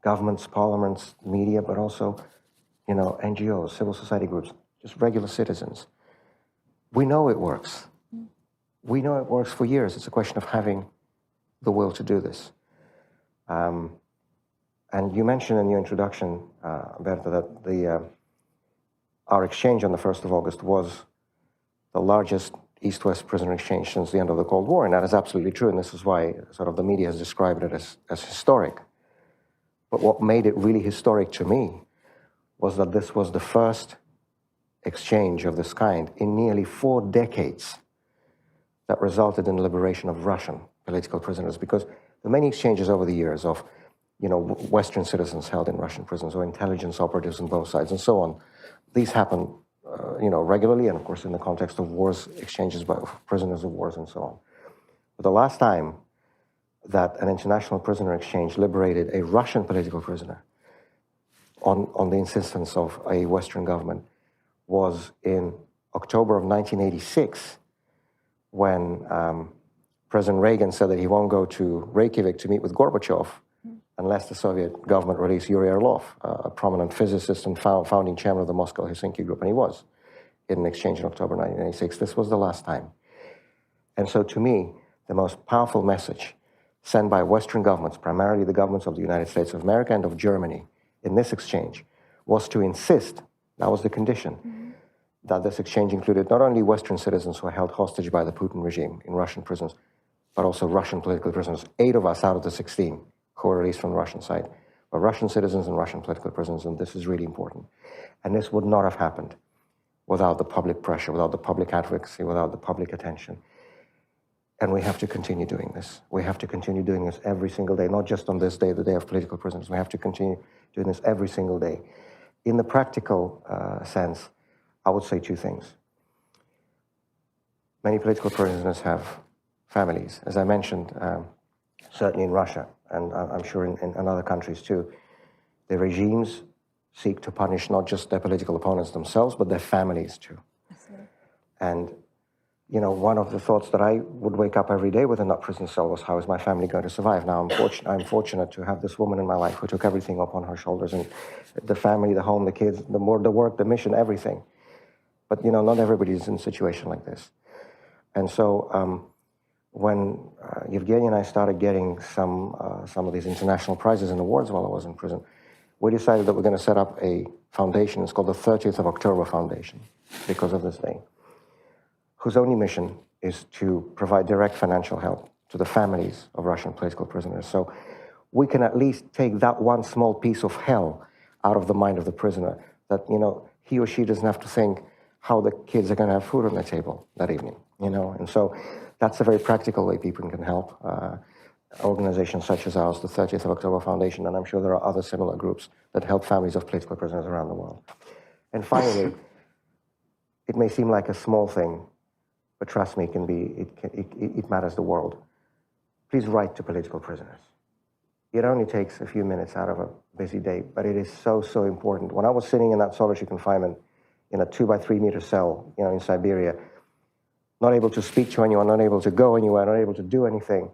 governments, parliaments, media, but also, NGOs, civil society groups, just regular citizens. We know it works. We know it works for years. It's a question of having the will to do this. And you mentioned in your introduction, Berta, that our exchange on the 1st of August was the largest East-West prisoner exchange since the end of the Cold War, and that is absolutely true, and this is why sort of the media has described it as historic. But what made it really historic to me was that this was the first exchange of this kind in nearly 4 decades that resulted in the liberation of Russian political prisoners, because the many exchanges over the years of, Western citizens held in Russian prisons or intelligence operatives on both sides and so on, these happen regularly, and of course in the context of wars, exchanges by prisoners of wars and so on. But the last time that an international prisoner exchange liberated a Russian political prisoner on the insistence of a Western government was in October of 1986, when President Reagan said that he won't go to Reykjavik to meet with Gorbachev unless the Soviet government released Yuri Orlov, a prominent physicist and founding chairman of the Moscow-Helsinki group, and he was in an exchange in October 1986. This was the last time. And so to me, the most powerful message sent by Western governments, primarily the governments of the United States of America and of Germany, in this exchange was to insist, that was the condition, that this exchange included not only Western citizens who were held hostage by the Putin regime in Russian prisons, but also Russian political prisoners. 8 of us out of the 16 who were released from the Russian side were Russian citizens and Russian political prisoners, and this is really important. And this would not have happened without the public pressure, without the public advocacy, without the public attention. And we have to continue doing this. We have to continue doing this every single day, not just on this day, the day of political prisoners. We have to continue doing this every single day. In the practical sense, I would say 2 things. Many political prisoners have families. As I mentioned, certainly in Russia, and I'm sure in other countries too, the regimes seek to punish not just their political opponents themselves, but their families too. And, you know, one of the thoughts that I would wake up every day with in that prison cell was, how is my family going to survive? Now, I'm fortunate to have this woman in my life who took everything up on her shoulders, and the family, the home, the kids, the work, the mission, everything. But, you know, not everybody is in a situation like this. And so when Evgenia and I started getting some of these international prizes and awards while I was in prison, we decided that we're going to set up a foundation. It's called the 30th of October Foundation, because of this day, whose only mission is to provide direct financial help to the families of Russian political prisoners. So we can at least take that one small piece of hell out of the mind of the prisoner, that, you know, he or she doesn't have to think how the kids are going to have food on the table that evening, you know. And so that's a very practical way people can help. Organizations such as ours, the 30th of October Foundation, and I'm sure there are other similar groups that help families of political prisoners around the world. And finally, it may seem like a small thing, but trust me, it matters the world. Please write to political prisoners. It only takes a few minutes out of a busy day, but it is so, so important. When I was sitting in that solitary confinement in a 2-by-3 meter cell, you know, in Siberia, not able to speak to anyone, not able to go anywhere, not able to do anything,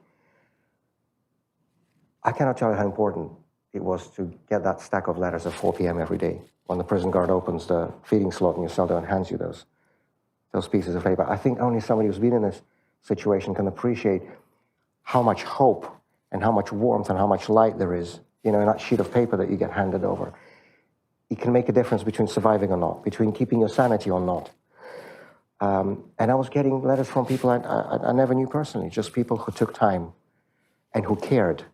I cannot tell you how important it was to get that stack of letters at 4 p.m. every day when the prison guard opens the feeding slot in your cell door and hands you those pieces of paper. I think only somebody who's been in this situation can appreciate how much hope and how much warmth and how much light there is, you know, in that sheet of paper that you get handed over. It can make a difference between surviving or not, between keeping your sanity or not. And I was getting letters from people I never knew personally, just people who took time and who cared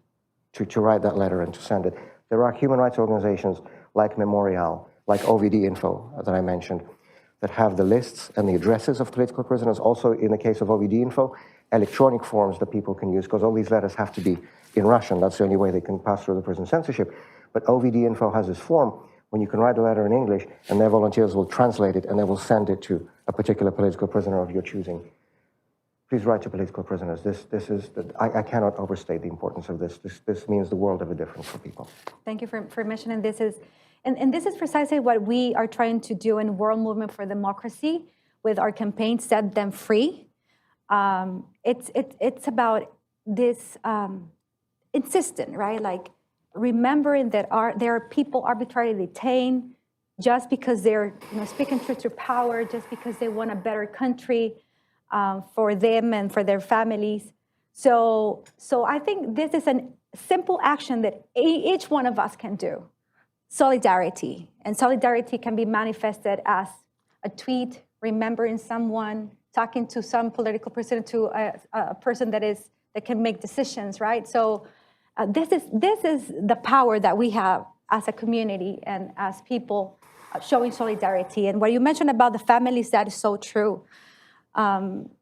to write that letter and to send it. There are human rights organizations like Memorial, like OVD Info that I mentioned, that have the lists and the addresses of political prisoners. Also, in the case of OVD Info, electronic forms that people can use, because all these letters have to be in Russian. That's the only way they can pass through the prison censorship. But OVD Info has this form when you can write a letter in English, and their volunteers will translate it, and they will send it to a particular political prisoner of your choosing. Please write to political prisoners. I cannot overstate the importance of this. This means the world of a difference for people. Thank you for mentioning this. And this is precisely what we are trying to do in World Movement for Democracy with our campaign, Set Them Free. It's about this insistent, right? Like remembering that there are people arbitrarily detained just because they're speaking truth to power, just because they want a better country for them and for their families. So I think this is a simple action that each one of us can do. Solidarity. And solidarity can be manifested as a tweet, remembering someone, talking to some political person, to a person that can make decisions, right? So this is the power that we have as a community and as people showing solidarity. And what you mentioned about the families, that is so true.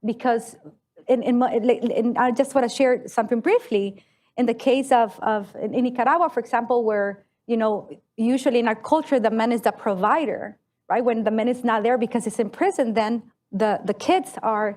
Because I just want to share something briefly. In the case of in Nicaragua, for example, where usually in our culture, the man is the provider, right? When the man is not there because he's in prison, then the kids are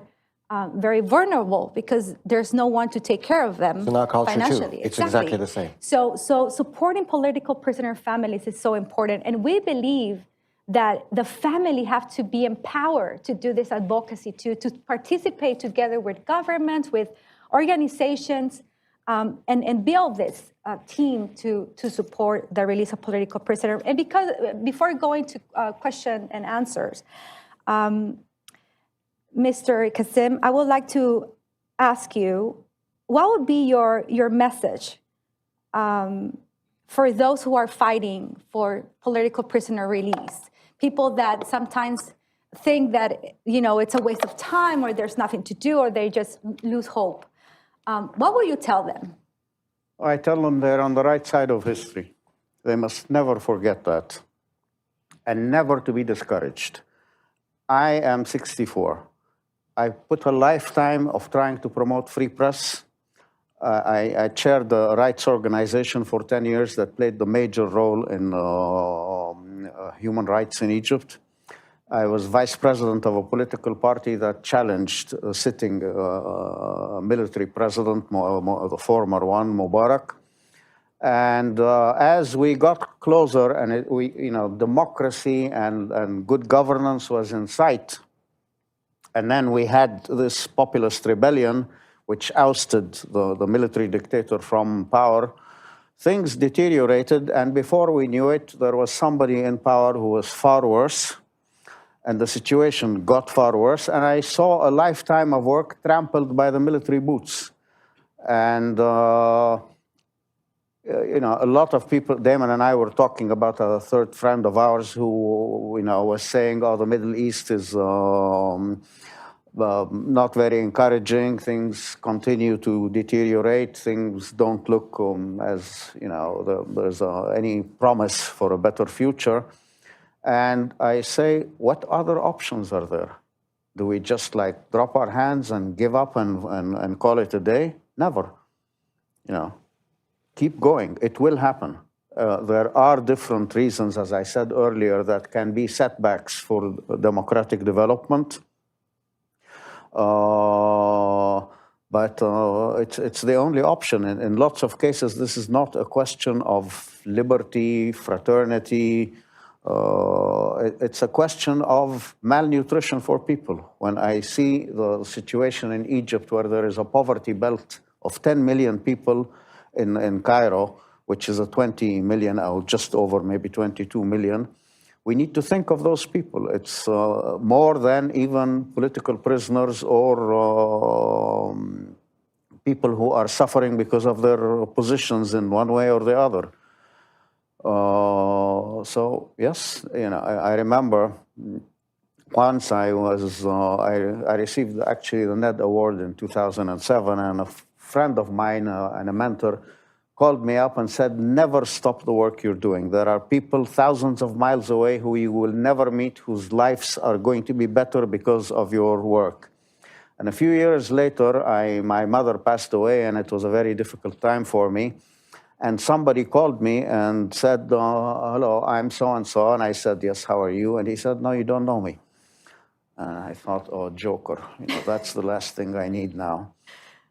very vulnerable because there's no one to take care of them in our culture financially. Too. It's exactly the same. So supporting political prisoner families is so important. And we believe that the family have to be empowered to do this advocacy, to participate together with governments, with organizations, and build this team to support the release of political prisoners. And before going to question and answers, Mr. Kassem, I would like to ask you, what would be your message for those who are fighting for political prisoner release? People that sometimes think that it's a waste of time, or there's nothing to do, or they just lose hope. What will you tell them? I tell them they're on the right side of history. They must never forget that, and never to be discouraged. I am 64. I put a lifetime of trying to promote free press. I chaired the rights organization for 10 years that played the major role in human rights in Egypt. I was vice president of a political party that challenged a sitting military president, the former one, Mubarak. And as we got closer, and democracy and good governance was in sight, And then we had this populist rebellion, which ousted the military dictator from power. Things deteriorated, and before we knew it, there was somebody in power who was far worse, and the situation got far worse, and I saw a lifetime of work trampled by the military boots. And you know, a lot of people, Damon and I were talking about a third friend of ours who, you know, was saying, oh, the Middle East is not very encouraging. Things continue to deteriorate. Things don't look as, you know, there's any promise for a better future. And I say, what other options are there? Do we just like drop our hands and give up and call it a day? Never. You know, keep going. It will happen. There are different reasons, as I said earlier, that can be setbacks for democratic development. But it's the only option. In lots of cases, this is not a question of liberty, fraternity. It's a question of malnutrition for people. When I see the situation in Egypt, where there is a poverty belt of 10 million people in Cairo, which is a 20 million, or just over maybe 22 million, we need to think of those people. It's more than even political prisoners or people who are suffering because of their positions in one way or the other. So yes, you know, I remember once I was I received actually the NED Award in 2007, and a friend of mine and a mentor called me up and said, never stop the work you're doing. There are people thousands of miles away who you will never meet, whose lives are going to be better because of your work. And a few years later, my mother passed away, and it was a very difficult time for me. And somebody called me and said, hello, I'm so-and-so. And I said, yes, how are you? And he said, no, you don't know me. And I thought, oh, joker, you know, that's the last thing I need now.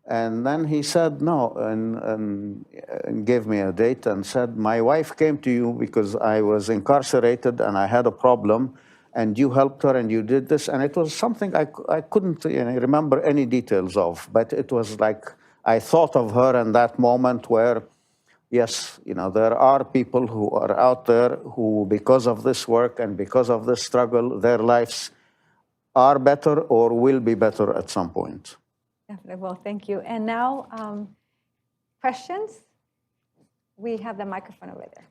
And then he said no, and gave me a date and said, my wife came to you because I was incarcerated and I had a problem, and you helped her and you did this. And it was something I couldn't remember any details of, but it was like I thought of her in that moment where, yes, you know, there are people who are out there who, because of this work and because of this struggle, their lives are better or will be better at some point. Definitely. Well, thank you. And now, questions? We have the microphone over there.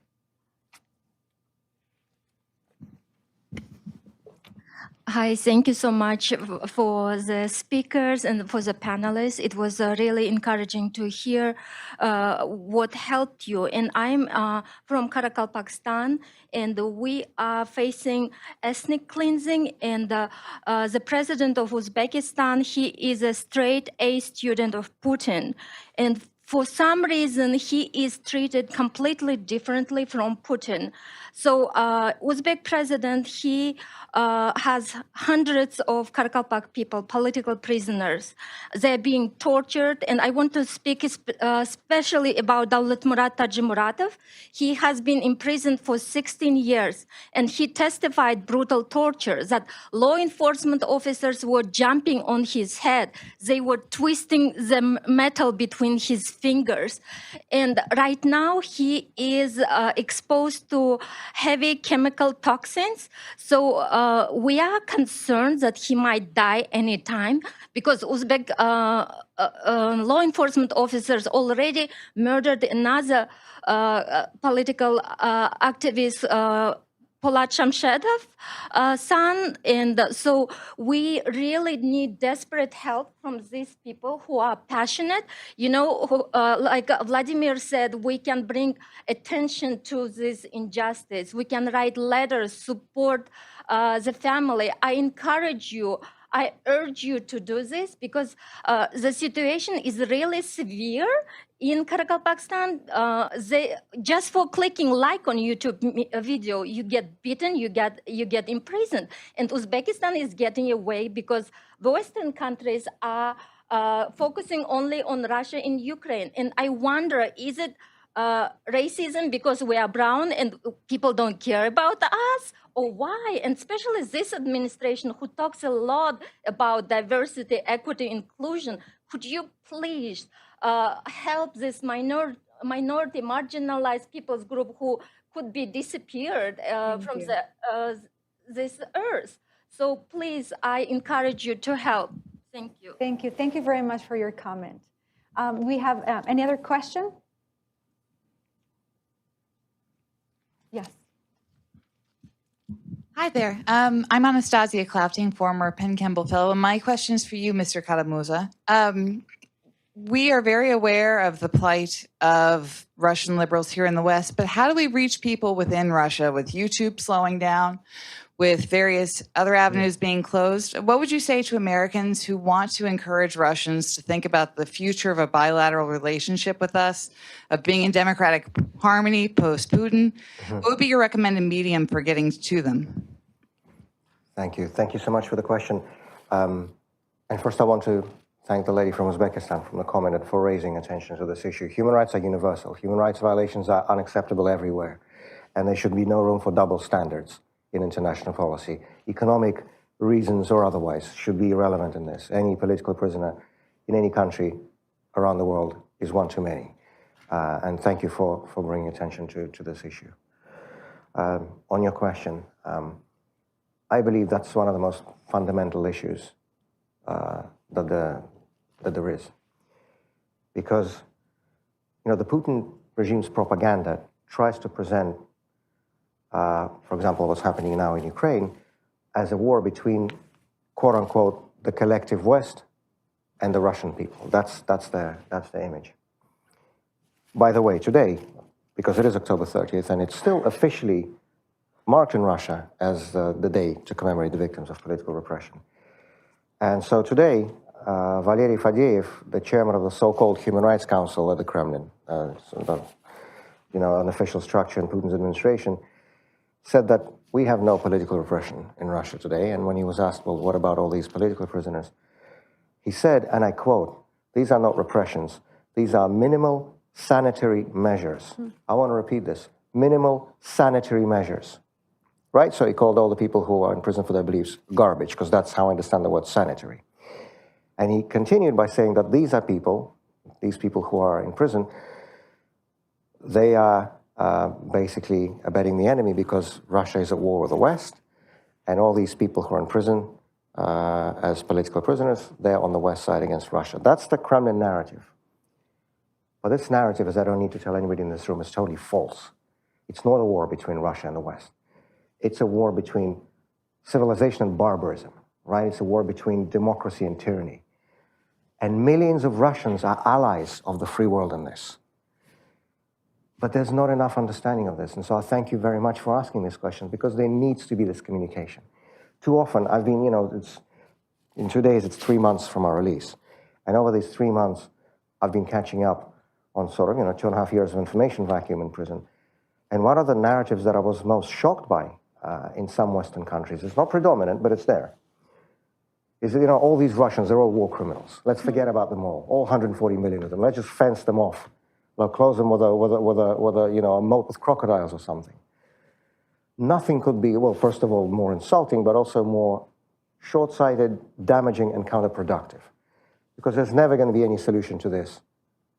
Hi, thank you so much for the speakers and for the panelists. It was really encouraging to hear what helped you. And I'm from Karakal, Pakistan, and we are facing ethnic cleansing. And the president of Uzbekistan, he is a straight A student of Putin. And for some reason, he is treated completely differently from Putin. So Uzbek president, he has hundreds of Karakalpak people, political prisoners. They're being tortured. And I want to speak especially about Davletmurat Tajimuratov. He has been imprisoned for 16 years. And he testified brutal torture, that law enforcement officers were jumping on his head. They were twisting the metal between his fingers. And right now he is exposed to heavy chemical toxins. So we are concerned that he might die anytime, because Uzbek law enforcement officers already murdered another political activist, Polat Shamshedov son. And so we really need desperate help from these people who are passionate. You know, who, like Vladimir said, we can bring attention to this injustice. We can write letters, support the family. I encourage you, I urge you to do this, because the situation is really severe in Karakal, Pakistan. They, just for clicking like on YouTube video, you get beaten, you get imprisoned. And Uzbekistan is getting away because the Western countries are focusing only on Russia and Ukraine. And I wonder, is it racism because we are brown and people don't care about us, or why? And especially this administration who talks a lot about diversity, equity, inclusion. Could you please help this minority, marginalized people's group who could be disappeared from this earth? So please, I encourage you to help. Thank you. Thank you. Thank you very much for your comment. We have any other question? Yes. Hi there. I'm Anastasia Clafting, former Penn Campbell Fellow. And my question is for you, Mr. Kara-Murza. We are very aware of the plight of Russian liberals here in the West, but how do we reach people within Russia with YouTube slowing down, with various other avenues being closed? What would you say to Americans who want to encourage Russians to think about the future of a bilateral relationship with us, of being in democratic harmony post-Putin? What would be your recommended medium for getting to them? Thank you. Thank you so much for the question. And first I want to thank the lady from Uzbekistan from the comment for raising attention to this issue. Human rights are universal. Human rights violations are unacceptable everywhere. And there should be no room for double standards in international policy. Economic reasons or otherwise should be irrelevant in this. Any political prisoner in any country around the world is one too many. And thank you for bringing attention to this issue. On your question, I believe that's one of the most fundamental issues that there is. Because, the Putin regime's propaganda tries to present, for example, what's happening now in Ukraine, as a war between, quote unquote, the collective West and the Russian people. That's the image. By the way, today, because it is October 30th, and it's still officially marked in Russia as the day to commemorate the victims of political repression. And so today, Valery Faddeev, the chairman of the so-called Human Rights Council at the Kremlin, an official structure in Putin's administration, said that we have no political repression in Russia today. And when he was asked, well, what about all these political prisoners? He said, and I quote, "These are not repressions. These are minimal sanitary measures." I want to repeat this, minimal sanitary measures. Right? So he called all the people who are in prison for their beliefs garbage, because that's how I understand the word sanitary. And he continued by saying that these people who are in prison, they are basically abetting the enemy because Russia is at war with the West, and all these people who are in prison as political prisoners, they're on the West side against Russia. That's the Kremlin narrative. But this narrative, as I don't need to tell anybody in this room, is totally false. It's not a war between Russia and the West. It's a war between civilization and barbarism, right? It's a war between democracy and tyranny. And millions of Russians are allies of the free world in this. But there's not enough understanding of this. And so I thank you very much for asking this question, because there needs to be this communication. Too often, I've been, in 2 days, it's 3 months from our release. And over these 3 months, I've been catching up on sort of, 2.5 years of information vacuum in prison. And one of the narratives that I was most shocked by in some Western countries, it's not predominant, but it's there, is that, all these Russians, they're all war criminals. Let's forget about them all 140 million of them. Let's just fence them off. We'll close them with a moat with crocodiles or something. Nothing could be, well, first of all, more insulting, but also more short-sighted, damaging, and counterproductive. Because there's never going to be any solution to this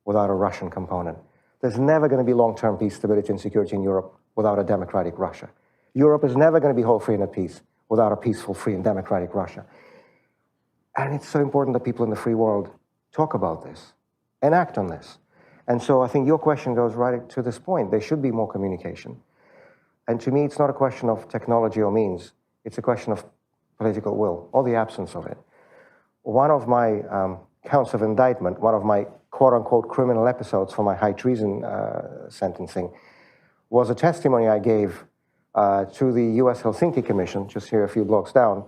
without a Russian component. There's never going to be long-term peace, stability, and security in Europe without a democratic Russia. Europe is never going to be whole, free, and at peace without a peaceful, free, and democratic Russia. And it's so important that people in the free world talk about this and act on this. And so I think your question goes right to this point. There should be more communication. And to me, it's not a question of technology or means. It's a question of political will, or the absence of it. One of my counts of indictment, one of my quote-unquote criminal episodes for my high treason sentencing, was a testimony I gave to the US Helsinki Commission, just here a few blocks down.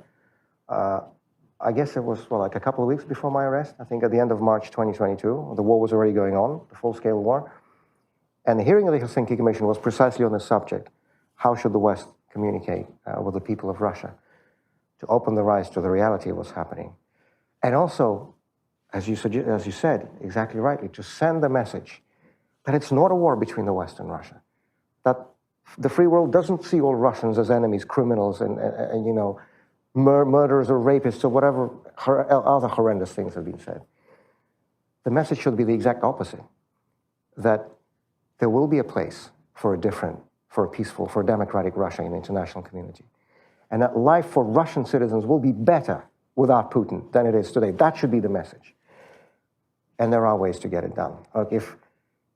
I guess it was, like a couple of weeks before my arrest, I think at the end of March 2022. The war was already going on, the full-scale war. And the hearing of the Helsinki Commission was precisely on this subject. How should the West communicate with the people of Russia to open their eyes to the reality of what's happening? And also, as you said, exactly rightly, to send the message that it's not a war between the West and Russia, that the free world doesn't see all Russians as enemies, criminals, and you know, murderers or rapists or whatever other horrendous things have been said. The message should be the exact opposite, that there will be a place for a different, for a peaceful, for a democratic Russia in the international community. And that life for Russian citizens will be better without Putin than it is today. That should be the message. And there are ways to get it done. If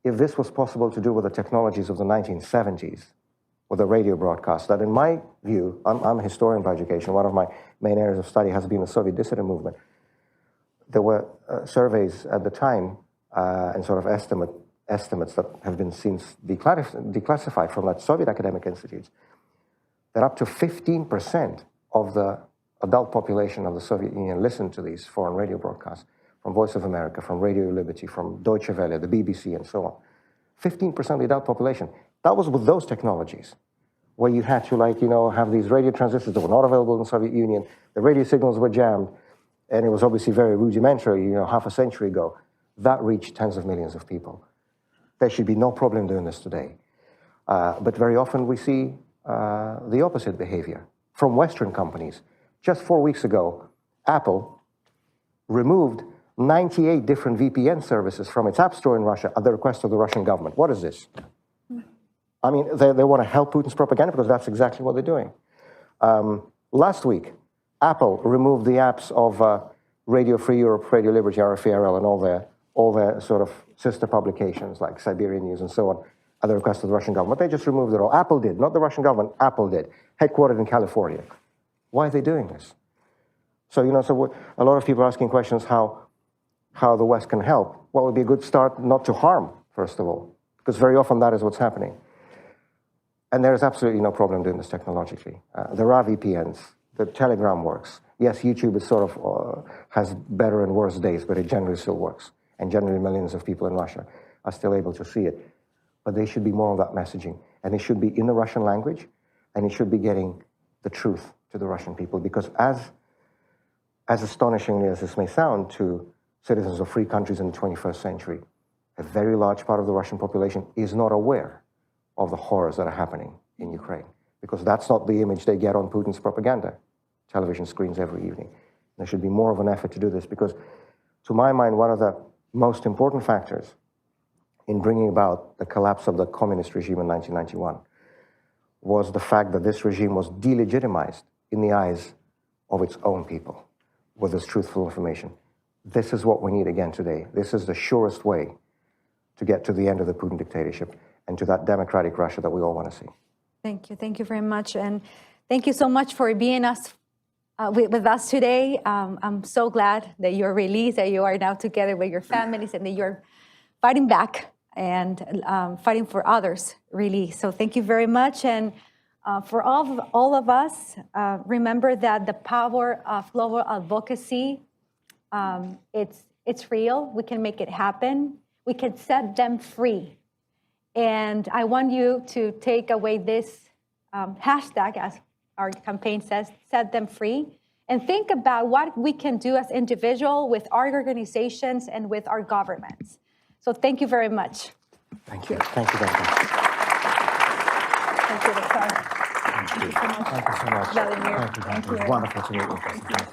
this was possible to do with the technologies of the 1970s, with the radio broadcast, that in my view, I'm a historian by education, one of my main areas of study has been the Soviet dissident movement. There were surveys at the time and sort of estimates that have been since declassified from that Soviet academic institutes, that up to 15% of the adult population of the Soviet Union listened to these foreign radio broadcasts, from Voice of America, from Radio Liberty, from Deutsche Welle, the BBC, and so on. 15% of the adult population. That was with those technologies, where you had to, like, you know, have these radio transistors that were not available in the Soviet Union. The radio signals were jammed, and it was obviously very rudimentary, you know, half a century ago. That reached tens of millions of people. There should be no problem doing this today. But very often we see the opposite behavior from Western companies. Just 4 weeks ago, Apple removed 98 different VPN services from its app store in Russia at the request of the Russian government. What is this? I mean, they want to help Putin's propaganda because that's exactly what they're doing. Last week, Apple removed the apps of Radio Free Europe, Radio Liberty, RFARL, and all their sort of sister publications like Siberian News and so on at the request of the Russian government. They just removed it all. Apple did, not the Russian government, Apple did, headquartered in California. Why are they doing this? So, you know, so a lot of people are asking questions how the West can help. Well, it would be a good start not to harm, first of all, because very often that is what's happening. And there is absolutely no problem doing this technologically. There are VPNs. The Telegram works. Yes, YouTube is sort of has better and worse days, but it generally still works. And generally millions of people in Russia are still able to see it. But there should be more of that messaging. And it should be in the Russian language, and it should be getting the truth to the Russian people. Because as astonishingly as this may sound to citizens of free countries in the 21st century, a very large part of the Russian population is not aware of the horrors that are happening in Ukraine, because that's not the image they get on Putin's propaganda television screens every evening. There should be more of an effort to do this, because to my mind, one of the most important factors in bringing about the collapse of the communist regime in 1991 was the fact that this regime was delegitimized in the eyes of its own people with this truthful information. This is what we need again today. This is the surest way to get to the end of the Putin dictatorship and to that democratic Russia that we all want to see. Thank you. Thank you very much. And thank you so much for being with us today. I'm so glad that you're released, that you are now together with your families, and that you're fighting back and fighting for others, really. So thank you very much. And for all of us, remember that the power of global advocacy, it's real. We can make it happen. We can set them free. And I want you to take away this hashtag, as our campaign says, set them free, and think about what we can do as individuals with our organizations and with our governments. So thank you very much. Thank you. Thank you very much. Thank you, Victor. Thank you so much. Thank you so much. Vladimir. Thank you. It was wonderful to meet you. Thank you.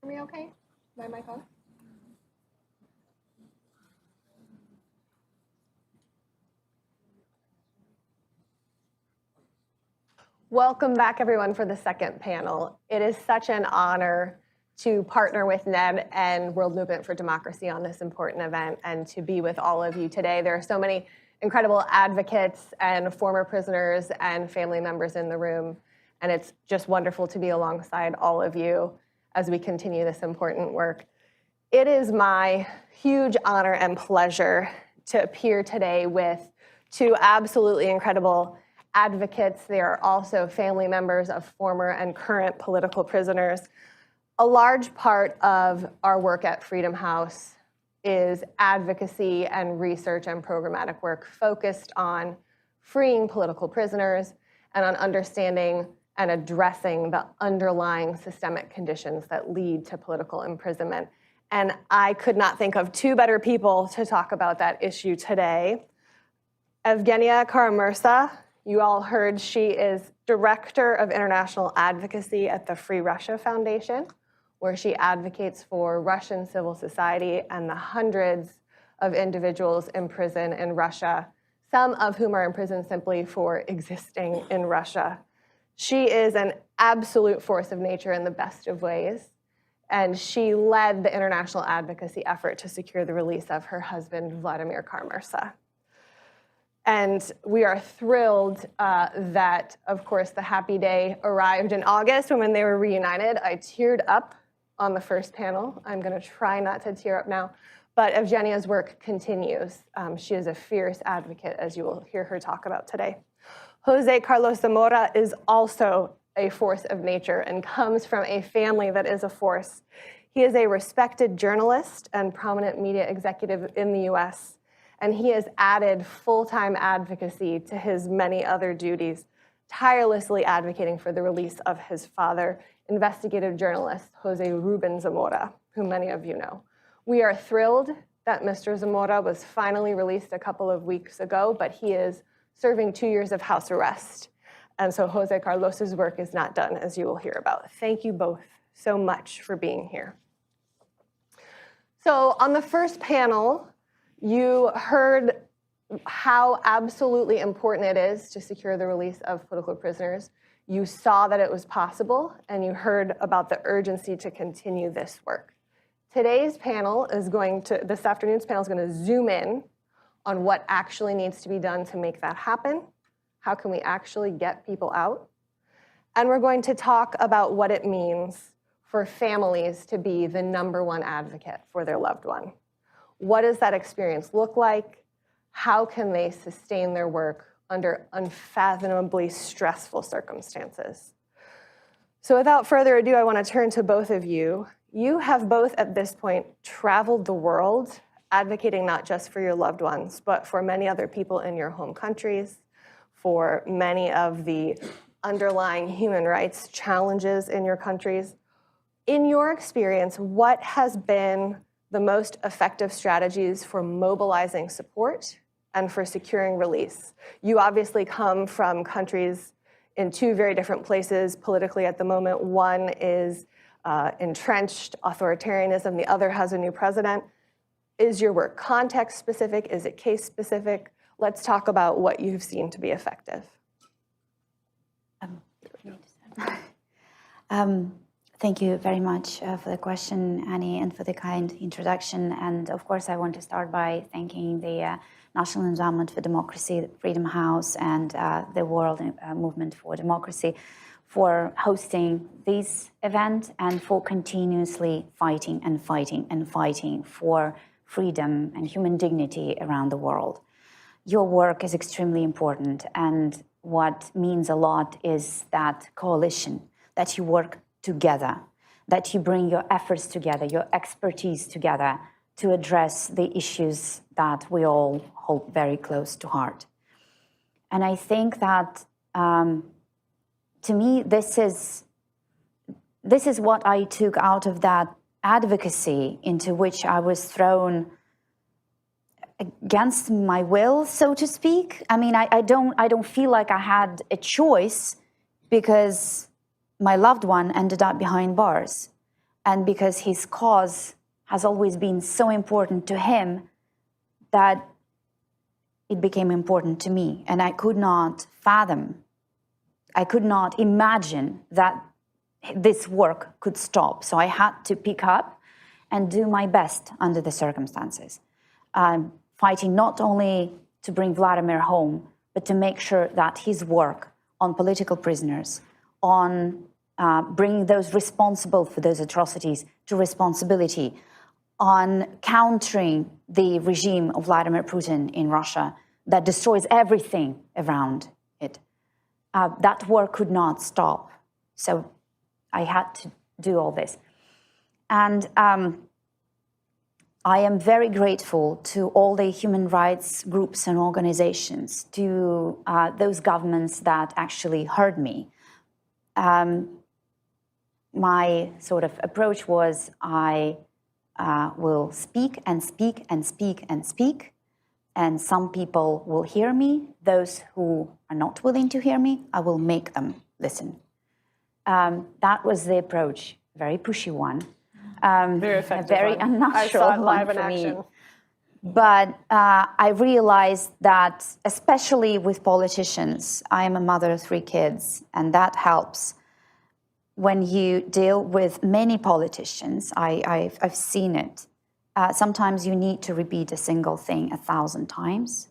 me okay? My mic on? Welcome back, everyone, for the second panel. It is such an honor to partner with NED and World Movement for Democracy on this important event and to be with all of you today. There are so many incredible advocates and former prisoners and family members in the room, and it's just wonderful to be alongside all of you as we continue this important work. It is my huge honor and pleasure to appear today with two absolutely incredible advocates. They are also family members of former and current political prisoners. A large part of our work at Freedom House is advocacy and research and programmatic work focused on freeing political prisoners and on understanding and addressing the underlying systemic conditions that lead to political imprisonment. And I could not think of two better people to talk about that issue today. Evgenia Kara-Murza, you all heard she is Director of International Advocacy at the Free Russia Foundation, where she advocates for Russian civil society and the hundreds of individuals in prison in Russia, some of whom are in prison simply for existing in Russia. She is an absolute force of nature in the best of ways, and she led the international advocacy effort to secure the release of her husband, Vladimir Kara-Murza. And we are thrilled that, of course, the happy day arrived in August when they were reunited. I teared up on the first panel. I'm going to try not to tear up now. But Evgenia's work continues. She is a fierce advocate, as you will hear her talk about today. José Carlos Zamora is also a force of nature and comes from a family that is a force. He is a respected journalist and prominent media executive in the US, and he has added full-time advocacy to his many other duties, tirelessly advocating for the release of his father, investigative journalist José Ruben Zamora, whom many of you know. We are thrilled that Mr. Zamora was finally released a couple of weeks ago, but he is serving 2 years of house arrest. And so José Carlos's work is not done, as you will hear about. Thank you both so much for being here. So on the first panel, you heard how absolutely important it is to secure the release of political prisoners. You saw that it was possible, and you heard about the urgency to continue this work. Today's panel is this afternoon's panel is going to zoom in on what actually needs to be done to make that happen. How can we actually get people out? And we're going to talk about what it means for families to be the #1 advocate for their loved one. What does that experience look like? How can they sustain their work under unfathomably stressful circumstances? So without further ado, I want to turn to both of you. You have both at this point traveled the world, advocating not just for your loved ones, but for many other people in your home countries, for many of the underlying human rights challenges in your countries. In your experience, what has been the most effective strategies for mobilizing support and for securing release? You obviously come from countries in two very different places politically at the moment. One is entrenched authoritarianism, the other has a new president. Is your work context specific? Is it case specific? Let's talk about what you've seen to be effective. Thank you very much for the question, Annie, and for the kind introduction. And of course, I want to start by thanking the National Endowment for Democracy, the Freedom House, and the World Movement for Democracy for hosting this event and for continuously fighting and fighting and fighting for freedom and human dignity around the world. Your work is extremely important, and what means a lot is that coalition, that you work together, that you bring your efforts together, your expertise together to address the issues that we all hold very close to heart. And I think that, to me, this is what I took out of that advocacy into which I was thrown against my will, so to speak. I mean, I don't feel like I had a choice because my loved one ended up behind bars. and because his cause has always been so important to him that it became important to me. And I could not fathom, I could not imagine that this work could stop. So I had to pick up and do my best under the circumstances, fighting not only to bring Vladimir home, but to make sure that his work on political prisoners, on bringing those responsible for those atrocities to responsibility, on countering the regime of Vladimir Putin in Russia that destroys everything around it. That work could not stop. So I had to do all this. And I am very grateful to all the human rights groups and organizations, to those governments that actually heard me. My sort of approach was I will speak and speak and speak and speak, and some people will hear me. Those who are not willing to hear me, I will make them listen. That was the approach, very pushy one. Very effective. Very one. unnatural I saw it live one in for me. action. But I realized that, especially with politicians, I am a mother of 3 kids, and that helps. When you deal with many politicians, I've seen it. Sometimes you need to repeat a single thing 1,000 times,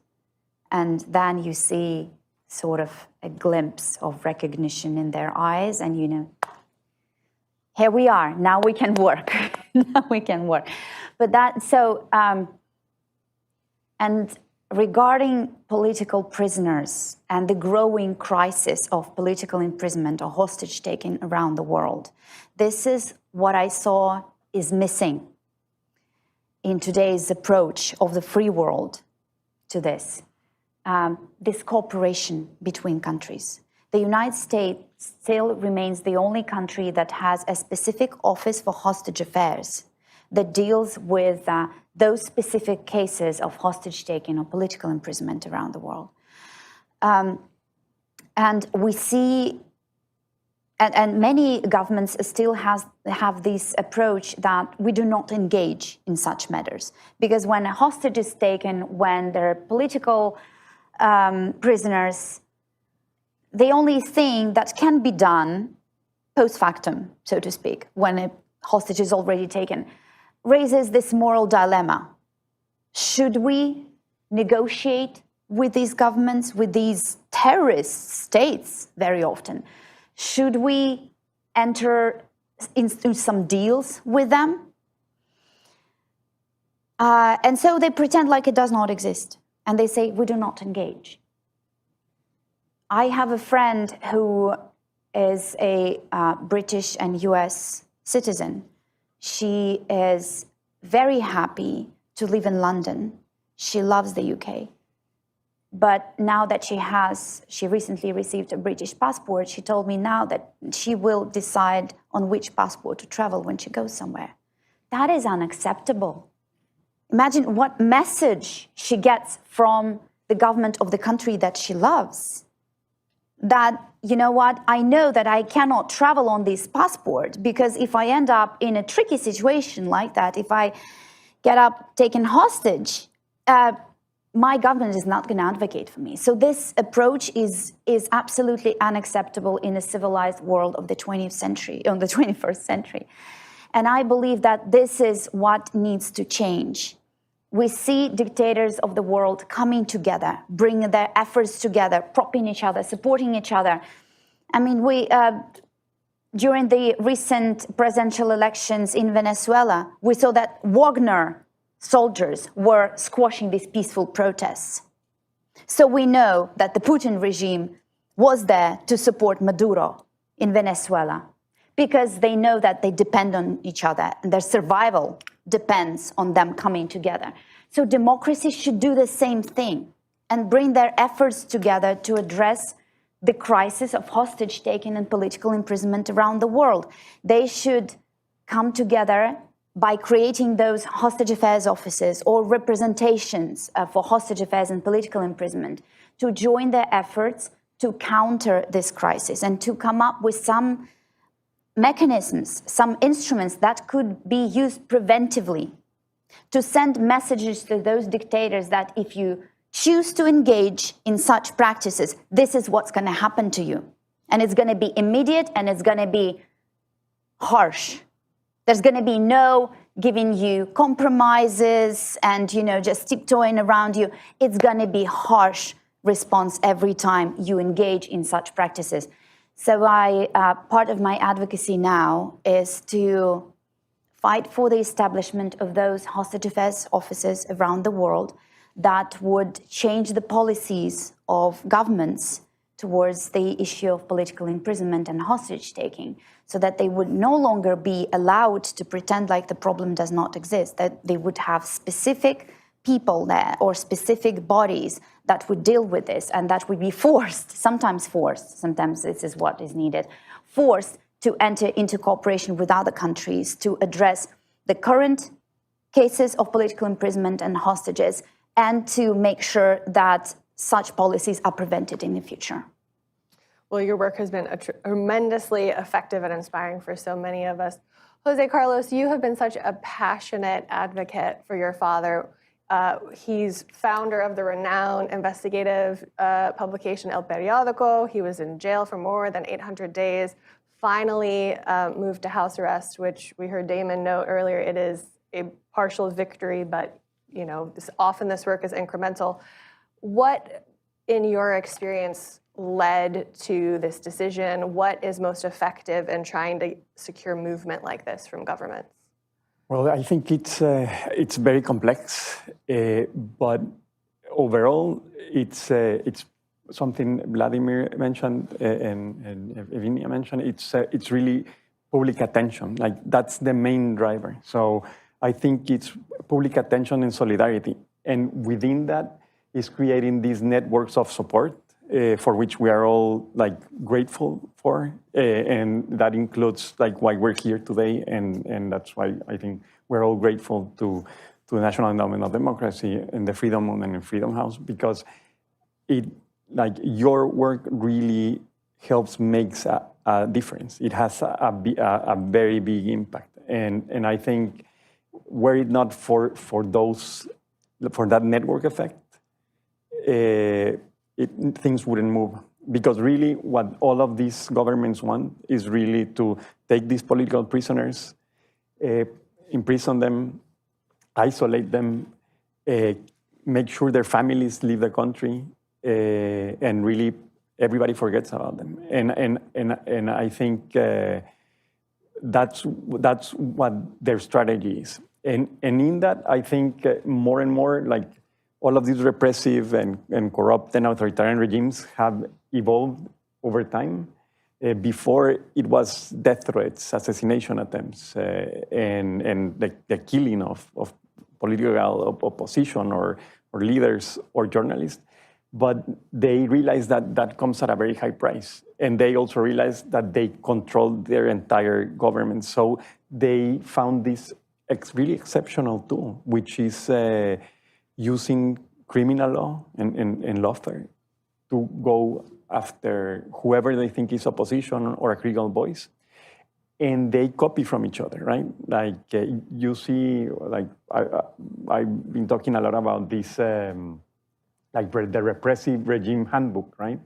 and then you see sort of a glimpse of recognition in their eyes, and you know, here we are, now we can work. Now we can work. But that, so, and regarding political prisoners and the growing crisis of political imprisonment or hostage taking around the world, this is what I saw is missing in today's approach of the free world to this. This cooperation between countries. The United States still remains the only country that has a specific office for hostage affairs that deals with those specific cases of hostage taking or political imprisonment around the world. And we see, and many governments still have this approach that we do not engage in such matters. Because when a hostage is taken, when there are political prisoners, the only thing that can be done post factum, so to speak, when a hostage is already taken, raises this moral dilemma. Should we negotiate with these governments, with these terrorist states very often? Should we enter into some deals with them? And so they pretend like it does not exist. And they say, we do not engage. I have a friend who is a British and US citizen. She is very happy to live in London. She loves the UK. But now that she recently received a British passport, she told me now that she will decide on which passport to travel when she goes somewhere. That is unacceptable. Imagine what message she gets from the government of the country that she loves. That, you know what, I know that I cannot travel on this passport because if I end up in a tricky situation like that, if I get up taken hostage, my government is not going to advocate for me. So this approach is absolutely unacceptable in a civilized world of the 20th century, on the 21st century. And I believe that this is what needs to change. We see dictators of the world coming together, bringing their efforts together, propping each other, supporting each other. I mean, during the recent presidential elections in Venezuela, we saw that Wagner soldiers were squashing these peaceful protests. So we know that the Putin regime was there to support Maduro in Venezuela because they know that they depend on each other and their survival depends on them coming together. So democracy should do the same thing and bring their efforts together to address the crisis of hostage taking and political imprisonment around the world. They should come together by creating those hostage affairs offices or representations for hostage affairs and political imprisonment to join their efforts to counter this crisis and to come up with some mechanisms, some instruments that could be used preventively to send messages to those dictators that if you choose to engage in such practices, this is what's going to happen to you. And it's going to be immediate and it's going to be harsh. There's going to be no giving you compromises and, just tiptoeing around you. It's going to be harsh response every time you engage in such practices. So part of my advocacy now is to fight for the establishment of those hostage affairs offices around the world that would change the policies of governments towards the issue of political imprisonment and hostage taking, so that they would no longer be allowed to pretend like the problem does not exist, that they would have specific people there or specific bodies that would deal with this and that would be sometimes this is what is needed, forced to enter into cooperation with other countries to address the current cases of political imprisonment and hostages and to make sure that such policies are prevented in the future. Well, your work has been tremendously effective and inspiring for so many of us. Jose Carlos, you have been such a passionate advocate for your father. He's founder of the renowned investigative publication El Periódico. He was in jail for more than 800 days, finally moved to house arrest, which we heard Damon note earlier. It is a partial victory, but often this work is incremental. What, in your experience, led to this decision? What is most effective in trying to secure movement like this from governments? Well, I think it's very complex, but overall, it's something Vladimir mentioned and Evgenia mentioned. It's really public attention. Like that's the main driver. So I think it's public attention and solidarity, and within that is creating these networks of support for which we are all grateful for, and that includes why we're here today, and that's why I think we're all grateful to the National Endowment of Democracy and the Freedom Movement and Freedom House, because your work really helps makes a difference. It has a very big impact, and I think were it not for that network effect, things wouldn't move. Because really what all of these governments want is really to take these political prisoners, imprison them, isolate them, make sure their families leave the country, and really everybody forgets about them. And I think that's what their strategy is. And in that, I think more and more all of these repressive and corrupt and authoritarian regimes have evolved over time. Before, it was death threats, assassination attempts, and the killing of political opposition or leaders or journalists. But they realized that comes at a very high price. And they also realized that they controlled their entire government. So they found this really exceptional tool, which is using criminal law and lawfare to go after whoever they think is opposition or a critical voice. And they copy from each other, right? You see, I've been talking a lot about this, the repressive regime handbook, right?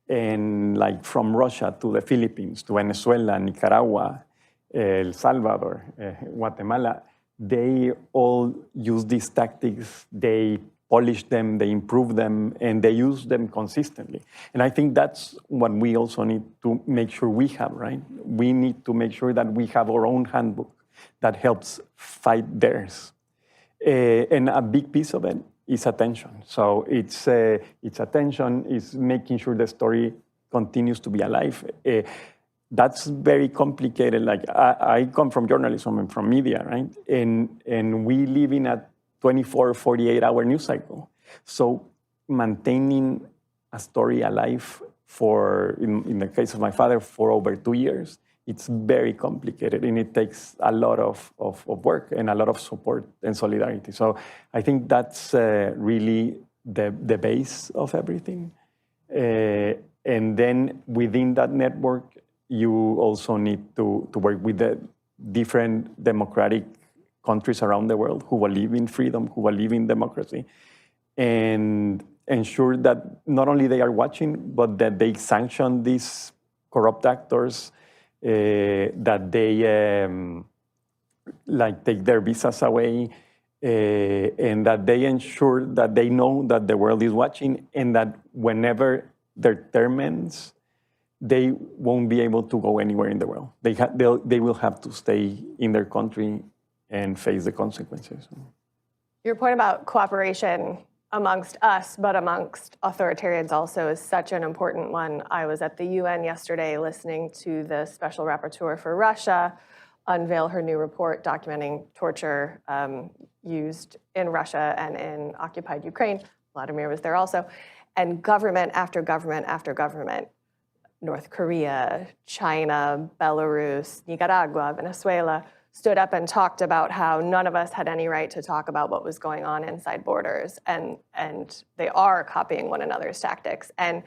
And from Russia to the Philippines, to Venezuela, Nicaragua, El Salvador, Guatemala, they all use these tactics, they polish them, they improve them, and they use them consistently. And I think that's what we also need to make sure we have, right? We need to make sure that we have our own handbook that helps fight theirs. And a big piece of it is attention. So it's attention, is making sure the story continues to be alive. That's very complicated. I come from journalism and from media, right? And we live in a 24, 48-hour news cycle. So maintaining a story alive in the case of my father, for over 2 years, it's very complicated, and it takes a lot of work and a lot of support and solidarity. So I think that's really the base of everything. And then within that network, you also need to work with the different democratic countries around the world who believe in freedom, who believe in democracy, and ensure that not only they are watching, but that they sanction these corrupt actors, that they take their visas away, and that they ensure that they know that the world is watching, and that whenever their term ends, they won't be able to go anywhere in the world. They will have to stay in their country and face the consequences. Your point about cooperation amongst us, but amongst authoritarians also, is such an important one. I was at the UN yesterday listening to the Special Rapporteur for Russia unveil her new report documenting torture used in Russia and in occupied Ukraine. Vladimir was there also. And government after government after government, North Korea, China, Belarus, Nicaragua, Venezuela, stood up and talked about how none of us had any right to talk about what was going on inside borders. And they are copying one another's tactics. And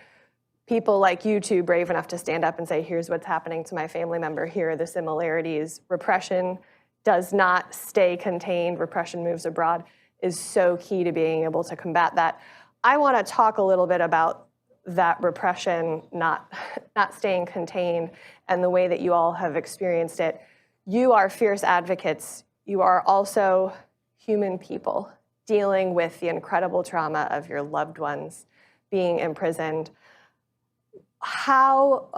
people like you two, brave enough to stand up and say, here's what's happening to my family member, here are the similarities. Repression does not stay contained. Repression moves abroad is so key to being able to combat that. I want to talk a little bit about that repression not staying contained and the way that you all have experienced it. You are fierce advocates. You are also human people dealing with the incredible trauma of your loved ones being imprisoned.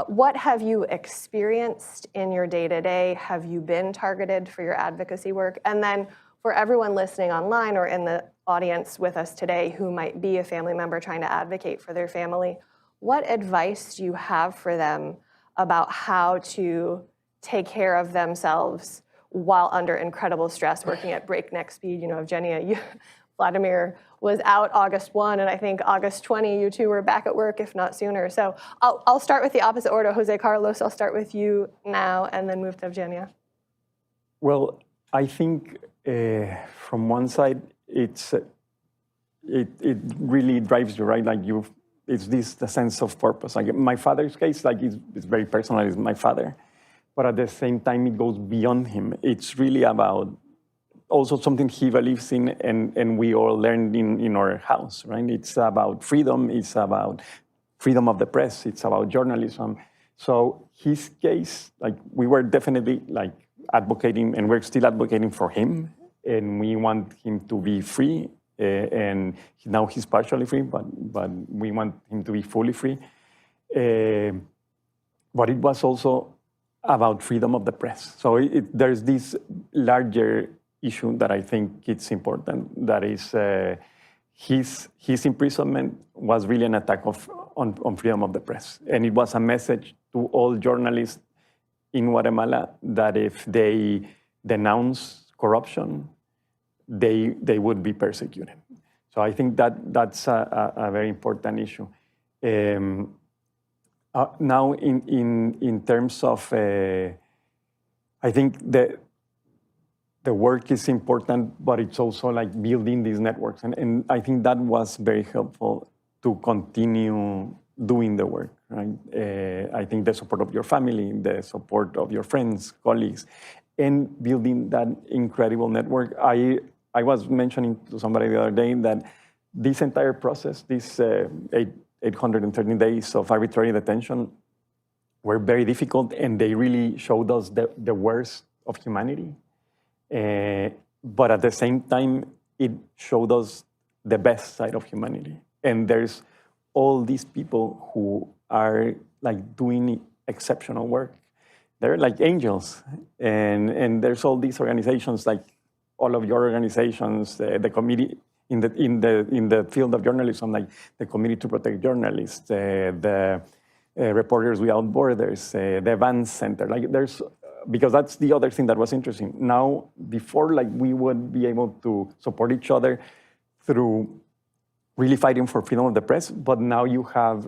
What have you experienced in your day-to-day? Have you been targeted for your advocacy work? And then for everyone listening online or in the audience with us today who might be a family member trying to advocate for their family, what advice do you have for them about how to take care of themselves while under incredible stress, working at breakneck speed? You know, Evgenia, Vladimir was out August 1, and I think August 20, you two were back at work, if not sooner. So I'll start with the opposite order. Jose Carlos, I'll start with you now and then move to Evgenia. Well, I think from one side, it really drives you, right? It's the sense of purpose. Like my father's case, it's very personal, it's my father. But at the same time, it goes beyond him. It's really about also something he believes in and we all learned in our house, right? It's about freedom, it's about freedom of the press, it's about journalism. So his case, we were definitely advocating, and we're still advocating for him, and we want him to be free, and now he's partially free, but we want him to be fully free. But it was also about freedom of the press. So there's this larger issue that I think it's important, that is his imprisonment was really an attack on freedom of the press. And it was a message to all journalists in Guatemala that if they denounce corruption, they would be persecuted. So I think that's a very important issue. Now, in terms of, I think the work is important, but it's also building these networks. And I think that was very helpful to continue doing the work, right? I think the support of your family, the support of your friends, colleagues, and building that incredible network. I was mentioning to somebody the other day that this entire process, this 813 days of arbitrary detention were very difficult, and they really showed us the worst of humanity. But at the same time, it showed us the best side of humanity. And there's all these people who are doing exceptional work. They're like angels. And there's all these organizations, like all of your organizations, the committee in the field of journalism, like the Committee to Protect Journalists, the Reporters Without Borders, the Evans Center. Because that's the other thing that was interesting. Now, before, we would be able to support each other through really fighting for freedom of the press, but now you have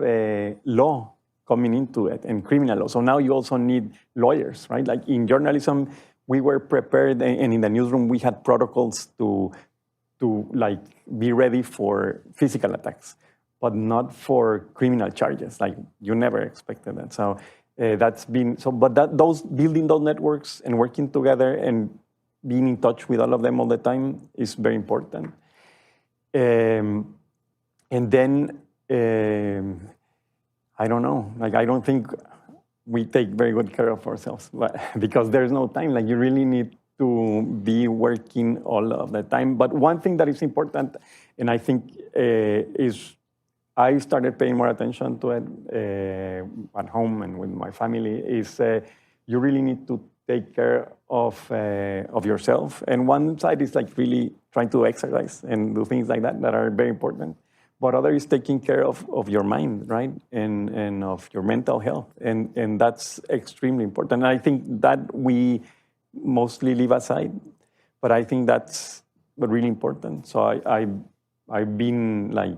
law coming into it and criminal law. So now you also need lawyers, right? In journalism, we were prepared, and in the newsroom, we had protocols to be ready for physical attacks, but not for criminal charges. You never expected that. So That's been so, but those building those networks and working together and being in touch with all of them all the time is very important. And then I don't know, like I don't think we take very good care of ourselves, but because there's no time. Like you really need to be working all of the time. But one thing that is important, and I think is I started paying more attention to it at home and with my family, is you really need to take care of yourself. And one side is like really trying to exercise and do things like that are very important. But other is taking care of your mind, right? And of your mental health. And that's extremely important. And I think that we mostly leave aside, but I think that's really important. So I've been like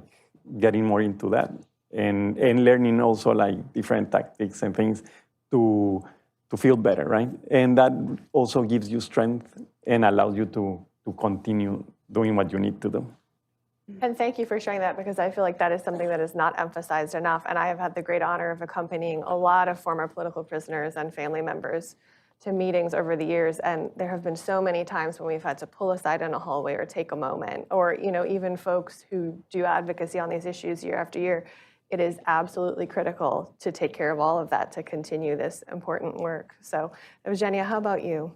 getting more into that and learning also like different tactics and things to feel better, right? And that also gives you strength and allows you to continue doing what you need to do. And thank you for sharing that, because I feel like that is something that is not emphasized enough. And I have had the great honor of accompanying a lot of former political prisoners and family members to meetings over the years. And there have been so many times when we've had to pull aside in a hallway or take a moment, or even folks who do advocacy on these issues year after year. It is absolutely critical to take care of all of that to continue this important work. So, Evgenia, how about you?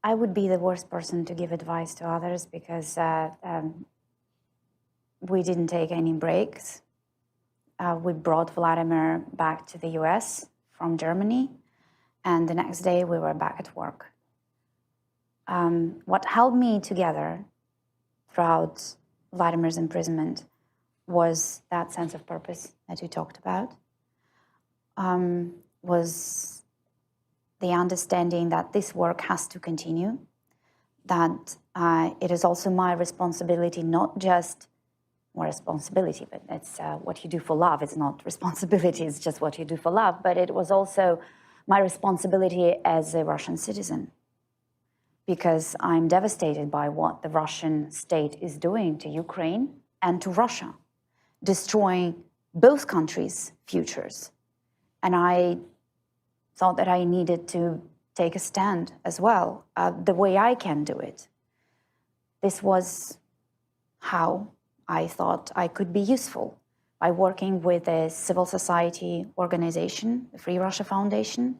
I would be the worst person to give advice to others, because we didn't take any breaks. We brought Vladimir back to the US from Germany, and the next day we were back at work. What held me together throughout Vladimir's imprisonment was that sense of purpose that you talked about, was the understanding that this work has to continue, that it is also my responsibility, not just more responsibility, but it's what you do for love. It's not responsibility, it's just what you do for love. But it was also my responsibility as a Russian citizen, because I'm devastated by what the Russian state is doing to Ukraine and to Russia, destroying both countries' futures. And I thought that I needed to take a stand as well, the way I can do it. This was how I thought I could be useful, by working with a civil society organization, the Free Russia Foundation,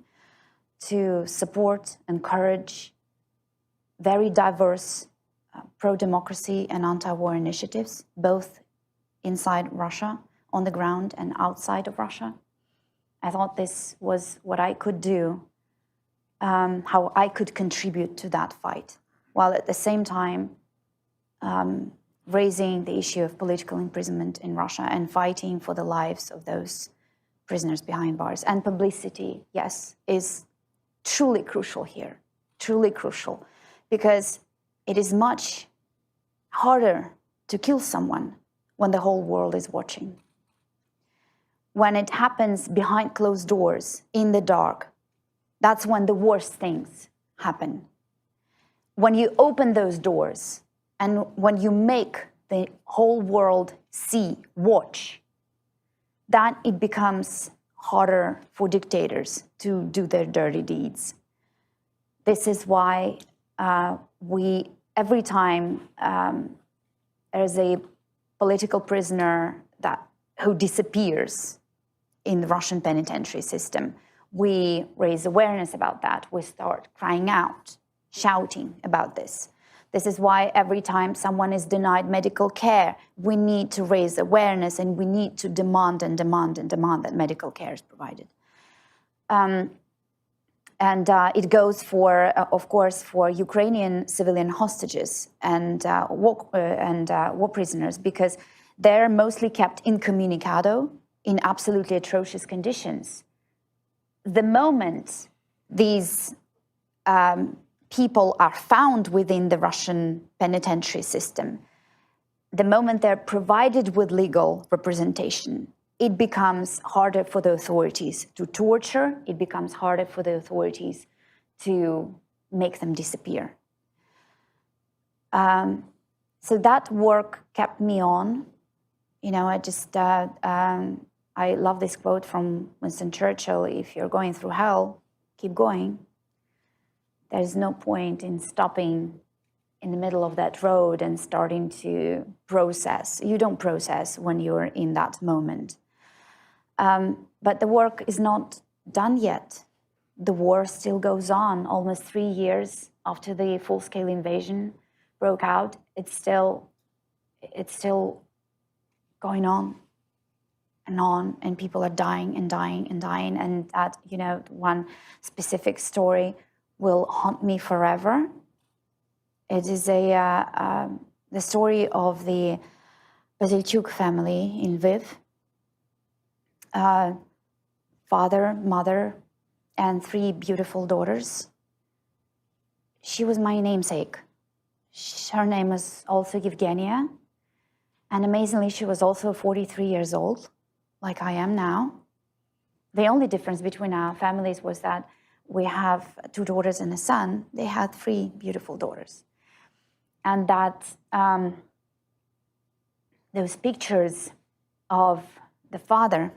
to support, encourage very diverse pro-democracy and anti-war initiatives, both inside Russia, on the ground, and outside of Russia. I thought this was what I could do, how I could contribute to that fight, while at the same time raising the issue of political imprisonment in Russia and fighting for the lives of those prisoners behind bars. And publicity, yes, is truly crucial here, truly crucial, because it is much harder to kill someone when the whole world is watching. When it happens behind closed doors, in the dark, that's when the worst things happen. When you open those doors and when you make the whole world see, watch, then it becomes harder for dictators to do their dirty deeds. This is why every time there's a political prisoner who disappears in the Russian penitentiary system, we raise awareness about that. We start crying out, shouting about this. This is why every time someone is denied medical care, we need to raise awareness, and we need to demand and demand and demand that medical care is provided. It goes for, of course, for Ukrainian civilian hostages and war prisoners, because they're mostly kept incommunicado, in absolutely atrocious conditions. The moment these people are found within the Russian penitentiary system, the moment they're provided with legal representation, it becomes harder for the authorities to torture, it becomes harder for the authorities to make them disappear. So that work kept me on, I love this quote from Winston Churchill: if you're going through hell, keep going. There's no point in stopping in the middle of that road and starting to process. You don't process when you're in that moment. But the work is not done yet. The war still goes on. Almost 3 years after the full-scale invasion broke out, it's still going on, and people are dying and dying and dying. And that, one specific story will haunt me forever. It is the story of the Bazilchuk family in Lviv. Father, mother, and 3 beautiful daughters. She was my namesake. Her name was also Evgenia. And amazingly, she was also 43 years old, like I am now. The only difference between our families was that we have 2 daughters and a son. They had 3 beautiful daughters. And that those pictures of the father,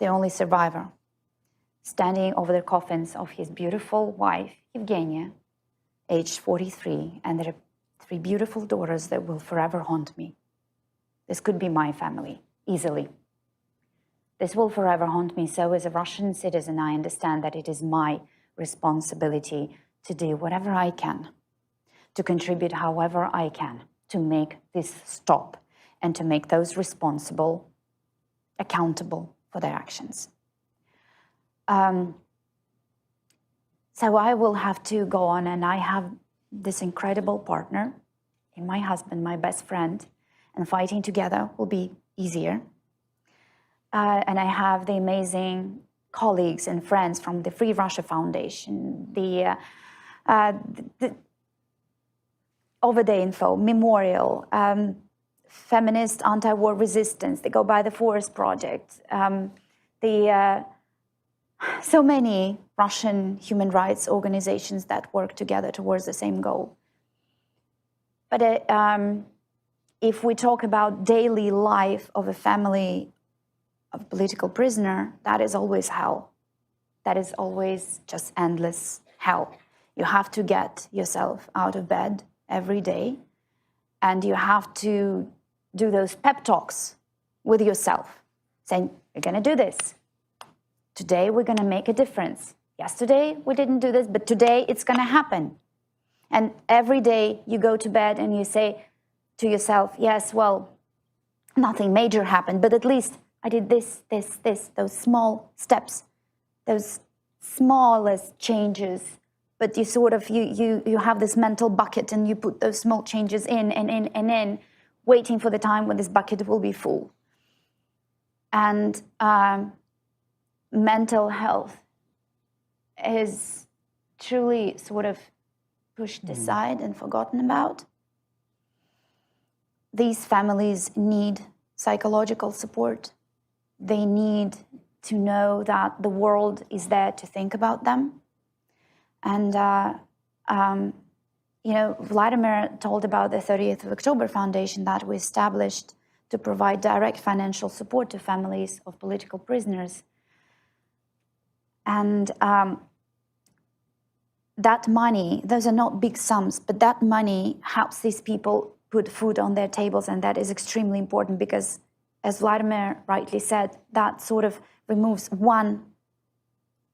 the only survivor, standing over the coffins of his beautiful wife, Evgenia, aged 43, and their 3 beautiful daughters that will forever haunt me. This could be my family, easily. This will forever haunt me. So as a Russian citizen, I understand that it is my responsibility to do whatever I can, to contribute however I can, to make this stop and to make those responsible accountable for their actions. So I will have to go on, and I have this incredible partner in my husband, my best friend, and fighting together will be easier. And I have the amazing colleagues and friends from the Free Russia Foundation, the Over the Info, Memorial, Feminist Anti-War Resistance, the Go By the Forest Project, so many Russian human rights organizations that work together towards the same goal. But if we talk about daily life of a family of political prisoner, that is always hell. That is always just endless hell. You have to get yourself out of bed every day, and you have to do those pep talks with yourself, saying, you're going to do this. Today, we're going to make a difference. Yesterday, we didn't do this, but today it's going to happen. And every day you go to bed and you say to yourself, yes, well, nothing major happened, but at least I did this, those small steps, those smallest changes. But you sort of, you have this mental bucket and you put those small changes in, waiting for the time when this bucket will be full. And mental health is truly sort of pushed aside and forgotten about. These families need psychological support. They need to know that the world is there to think about them. And, Vladimir told about the 30th of October Foundation that we established to provide direct financial support to families of political prisoners. And that money, those are not big sums, but that money helps these people put food on their tables, and that is extremely important because, as Vladimir rightly said, that sort of removes one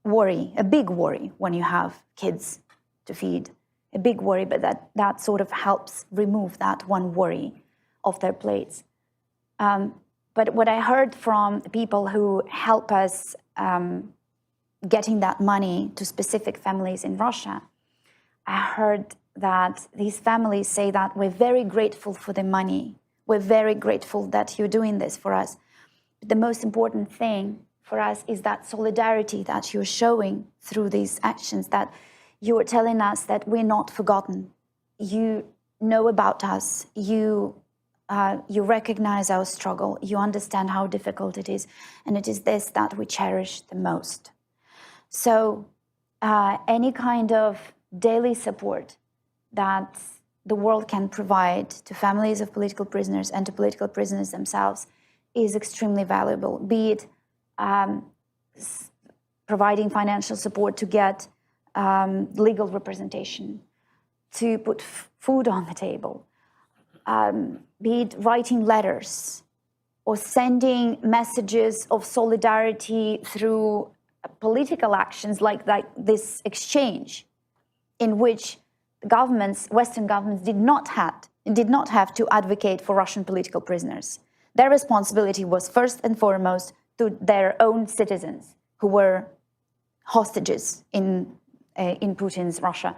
worry, a big worry when you have kids to feed, a big worry, but that sort of helps remove that one worry off their plates. But what I heard from people who help us getting that money to specific families in Russia, I heard that these families say that we're very grateful for the money. We're very grateful that you're doing this for us. But the most important thing for us is that solidarity that you're showing through these actions, that you are telling us that we're not forgotten. You know about us. You recognize our struggle. You understand how difficult it is. And it is this that we cherish the most. So any kind of daily support that the world can provide to families of political prisoners and to political prisoners themselves is extremely valuable, be it providing financial support to get legal representation, to put food on the table, be it writing letters or sending messages of solidarity through political actions like this exchange, in which governments, Western governments, did not have to advocate for Russian political prisoners. Their responsibility was first and foremost to their own citizens who were hostages in Putin's Russia.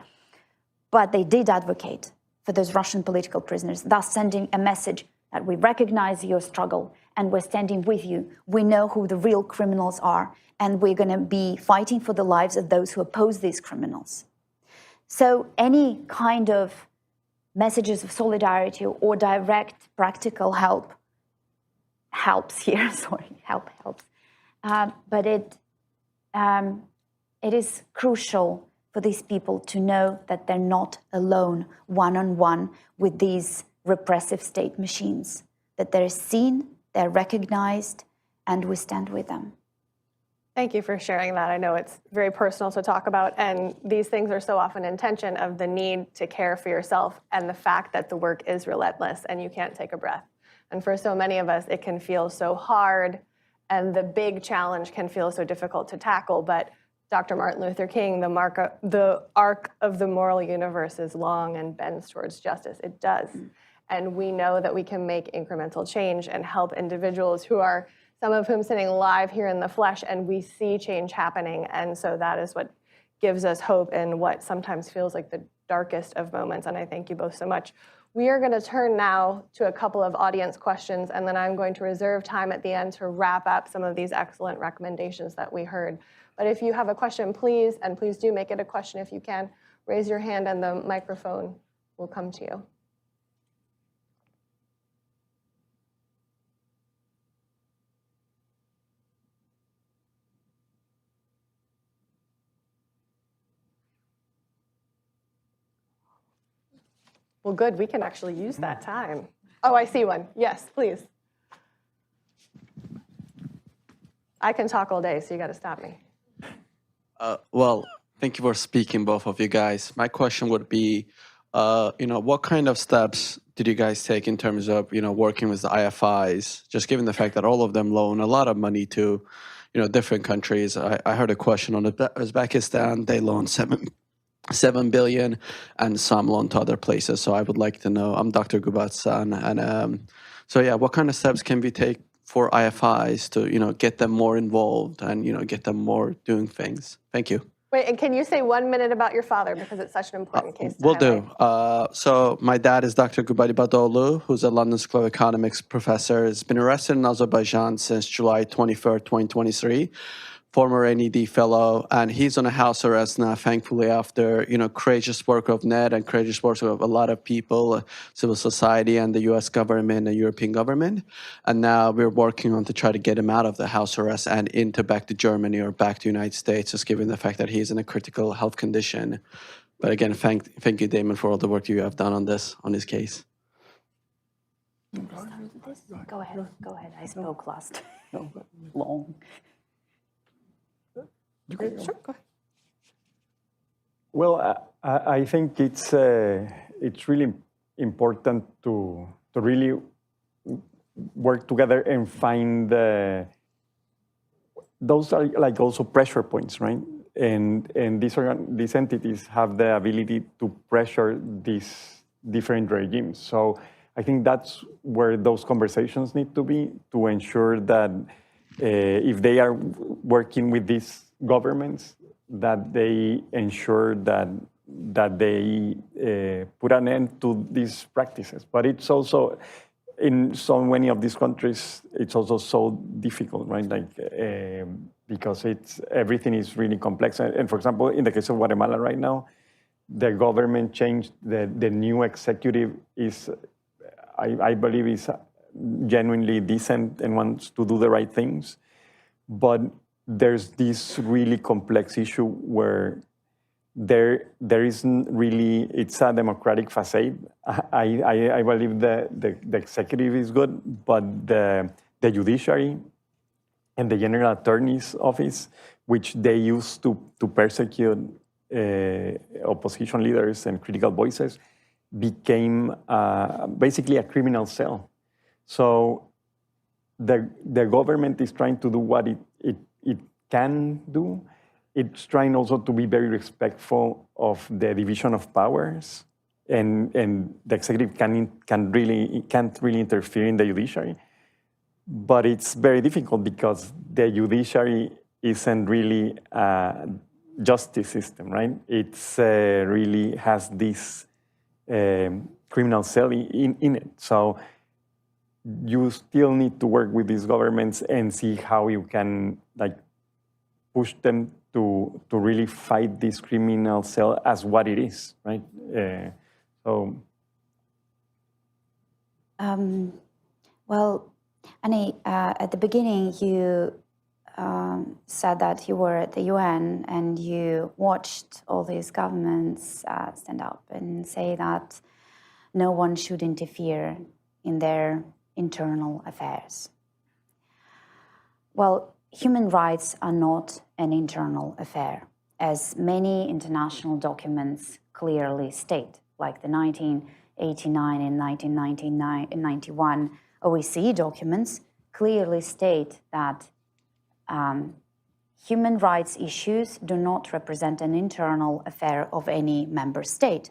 But they did advocate for those Russian political prisoners, thus sending a message that we recognize your struggle and we're standing with you. We know who the real criminals are, and we're going to be fighting for the lives of those who oppose these criminals. So any kind of messages of solidarity or direct practical help helps here. Helps. But it is crucial for these people to know that they're not alone, one-on-one with these repressive state machines, that they're seen, they're recognized, and we stand with them. Thank you for sharing that. I know it's very personal to talk about, and these things are so often in tension of the need to care for yourself and the fact that the work is relentless and you can't take a breath. And for so many of us, it can feel so hard, and the big challenge can feel so difficult to tackle. But Dr. Martin Luther King, the arc of the moral universe is long and bends towards justice. It does. And we know that we can make incremental change and help individuals who are, some of whom sitting live here in the flesh, and we see change happening. And so that is what gives us hope in what sometimes feels like the darkest of moments. And I thank you both so much. We are going to turn now to a couple of audience questions, and then I'm going to reserve time at the end to wrap up some of these excellent recommendations that we heard. But if you have a question, please, and please do make it a question if you can, raise your hand and the microphone will come to you. Well, good, we can actually use that time. Oh, I see one. Yes, please. I can talk all day, so you got to stop me. Well, thank you for speaking, both of you guys. My question would be, what kind of steps did you guys take in terms of, working with the IFIs, just given the fact that all of them loan a lot of money to, different countries. I heard a question on Uzbekistan. They loan $7 billion, and some loan to other places. So I would like to know, I'm Dr. Gubat's son, and what kind of steps can we take for IFIs to, get them more involved and, get them more doing things? Thank you. Wait, and can you say 1 minute about your father, because it's such an important case to Will highlight. do. So my dad is Dr. Gubadi Badoglu, who's a London School of Economics professor. He's been arrested in Azerbaijan since July 23rd, 2023. Former NED fellow, and he's on a house arrest now, thankfully, after, courageous work of Ned and courageous work of a lot of people, civil society and the US government and European government. And now we're working on to try to get him out of the house arrest and back to Germany or back to the United States, just given the fact that he's in a critical health condition. But again, thank you, Damon, for all the work you have done on this case. Go ahead. I spoke last. Long. Sure, go ahead. Well, I think it's really important to really work together and find those are like also pressure points, right? And these entities have the ability to pressure these different regimes. So I think that's where those conversations need to be, to ensure that if they are working with these governments, that they ensure that they put an end to these practices. But it's also, in so many of these countries, it's also so difficult, right? Because everything is really complex. And for example, in the case of Guatemala right now, the government changed. The new executive is, I believe, is genuinely decent and wants to do the right things. But there's this really complex issue where there isn't really, it's a democratic facade. I believe the executive is good, but the the judiciary and the General Attorney's Office, which they use to persecute opposition leaders and critical voices, became basically a criminal cell. So the government is trying to do what it can do. It's trying also to be very respectful of the division of powers, and the executive can't really interfere in the judiciary. But it's very difficult because the judiciary isn't really a justice system, right? It's really has this criminal cell in it. So you still need to work with these governments and see how you can push them to really fight this criminal cell as what it is, right? Well, Annie, at the beginning, you said that you were at the UN and you watched all these governments stand up and say that no one should interfere in their internal affairs. Well, human rights are not an internal affair, as many international documents clearly state, like the 1989 and 1991 OEC documents clearly state that human rights issues do not represent an internal affair of any member state.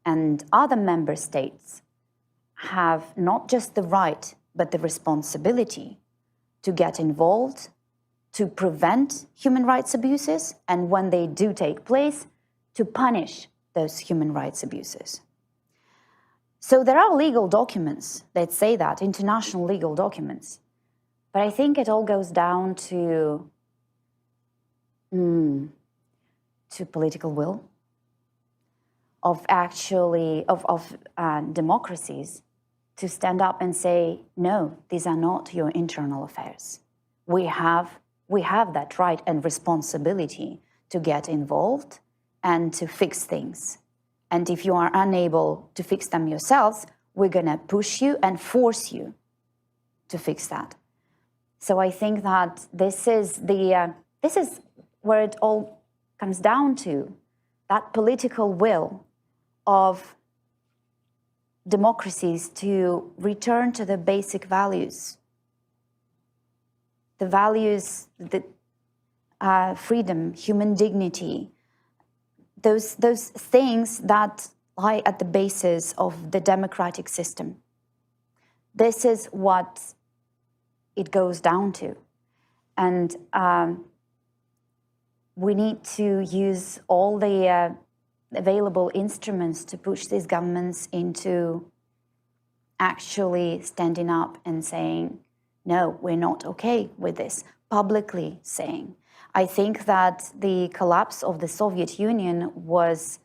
And other member states have not just the right, but the responsibility to get involved, to prevent human rights abuses, and when they do take place, to punish those human rights abuses. So there are legal documents that say that, international legal documents. But I think it all goes down to political will of democracies to stand up and say, no, these are not your internal affairs. We have that right and responsibility to get involved and to fix things. And if you are unable to fix them yourselves, we're going to push you and force you to fix that. So I think that this is where it all comes down to, that political will of democracies to return to the basic values, the values that freedom, human dignity, those things that lie at the basis of the democratic system. This is what it goes down to. And we need to use all the available instruments to push these governments into actually standing up and saying, no, we're not okay with this, publicly saying. I think that the collapse of the Soviet Union was,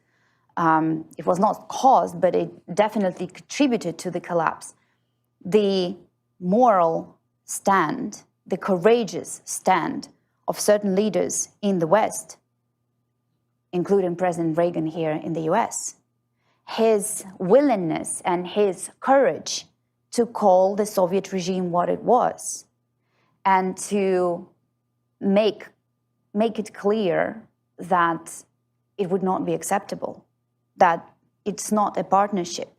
it was not caused, but it definitely contributed to the collapse. The moral stand, the courageous stand of certain leaders in the West, including President Reagan here in the US, his willingness and his courage to call the Soviet regime what it was and to make it clear that it would not be acceptable, that it's not a partnership,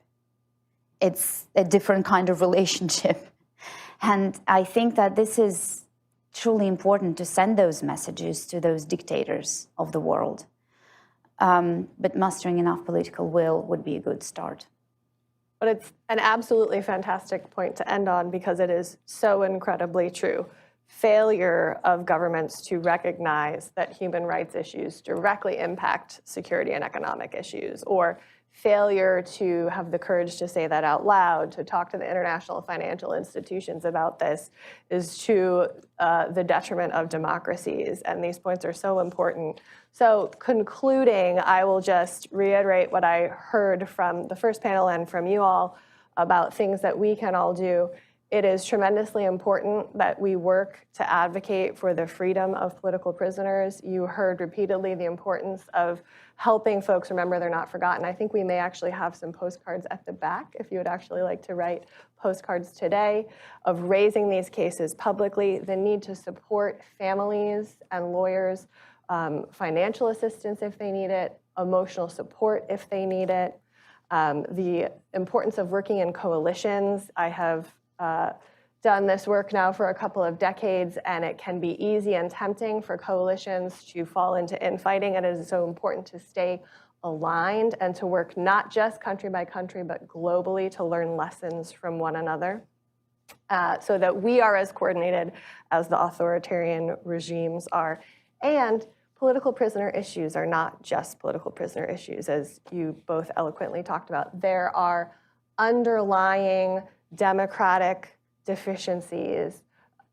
it's a different kind of relationship. And I think that this is truly important to send those messages to those dictators of the world. But mustering enough political will would be a good start. But it's an absolutely fantastic point to end on because it is so incredibly true. Failure of governments to recognize that human rights issues directly impact security and economic issues, or failure to have the courage to say that out loud, to talk to the international financial institutions about this, is to the detriment of democracies. And these points are so important. So concluding, I will just reiterate what I heard from the first panel and from you all about things that we can all do. It is tremendously important that we work to advocate for the freedom of political prisoners. You heard repeatedly the importance of helping folks remember they're not forgotten. I think we may actually have some postcards at the back if you would actually like to write postcards today of raising these cases publicly, the need to support families and lawyers, financial assistance if they need it, emotional support if they need it, the importance of working in coalitions. I have done this work now for a couple of decades, and it can be easy and tempting for coalitions to fall into infighting, and it is so important to stay aligned and to work not just country by country, but globally to learn lessons from one another so that we are as coordinated as the authoritarian regimes are. And political prisoner issues are not just political prisoner issues, as you both eloquently talked about. There are underlying democratic deficiencies,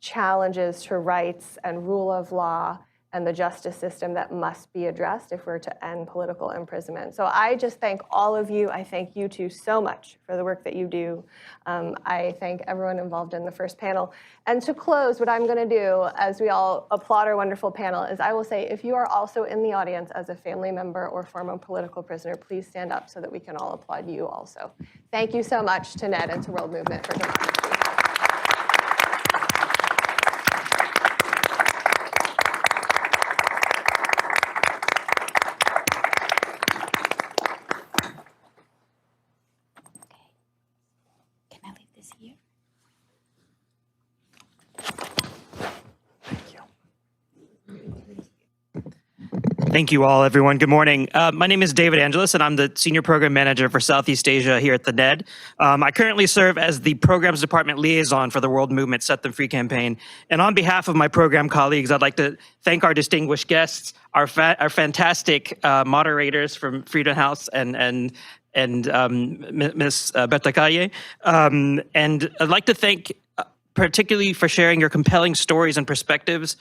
challenges to rights and rule of law and the justice system that must be addressed if we're to end political imprisonment. So I just thank all of you. I thank you two so much for the work that you do. I thank everyone involved in the first panel. And to close, what I'm gonna do as we all applaud our wonderful panel is I will say, if you are also in the audience as a family member or former political prisoner, please stand up so that we can all applaud you also. Thank you so much to Ned and to World Movement for Democracy. Thank you all, everyone. Good morning. My name is David Angelis, and I'm the Senior Program Manager for Southeast Asia here at the NED. I currently serve as the Programs Department Liaison for the World Movement Set Them Free campaign. And on behalf of my program colleagues, I'd like to thank our distinguished guests, our fantastic moderators from Freedom House and Ms. Bertakaye. And I'd like to thank particularly for sharing your compelling stories and perspectives.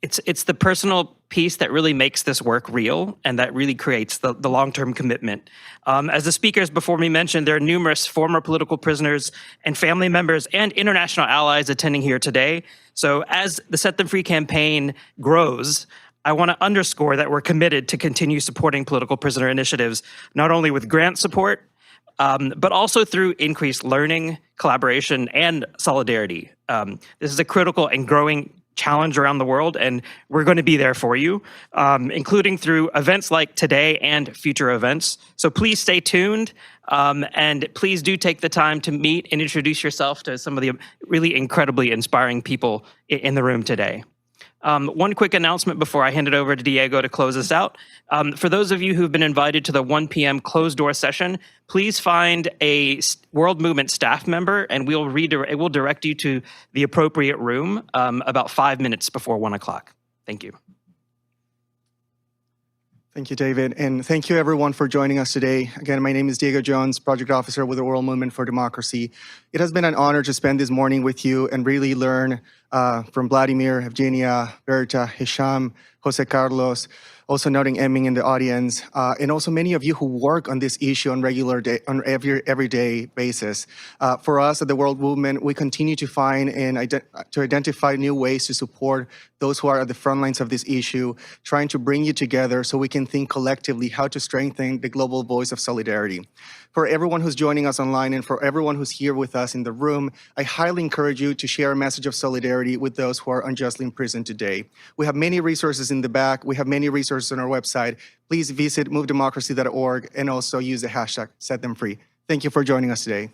It's the personal piece that really makes this work real and that really creates the long-term commitment. As the speakers before me mentioned, there are numerous former political prisoners and family members and international allies attending here today. So as the Set Them Free campaign grows, I want to underscore that we're committed to continue supporting political prisoner initiatives, not only with grant support, but also through increased learning, collaboration, and solidarity. This is a critical and growing challenge around the world, and we're going to be there for you, including through events like today and future events. So please stay tuned, and please do take the time to meet and introduce yourself to some of the really incredibly inspiring people in the room today. One quick announcement before I hand it over to Diego to close us out. For those of you who've been invited to the 1 p.m. closed door session, please find a World Movement staff member and it will direct you to the appropriate room about 5 minutes before 1 o'clock. Thank you. Thank you, David. And thank you everyone for joining us today. Again, my name is Diego Jones, Project Officer with the World Movement for Democracy. It has been an honor to spend this morning with you and really learn from Vladimir, Evgenia, Berta, Hisham, José Carlos, also noting Emming in the audience, and also many of you who work on this issue on everyday basis. For us at the World Movement, we continue to find and to identify new ways to support those who are at the front lines of this issue, trying to bring you together so we can think collectively how to strengthen the global voice of solidarity. For everyone who's joining us online and for everyone who's here with us in the room, I highly encourage you to share a message of solidarity with those who are unjustly imprisoned today. We have many resources in the back. We have many resources on our website. Please visit movedemocracy.org and also use the hashtag SetThemFree. Thank you for joining us today.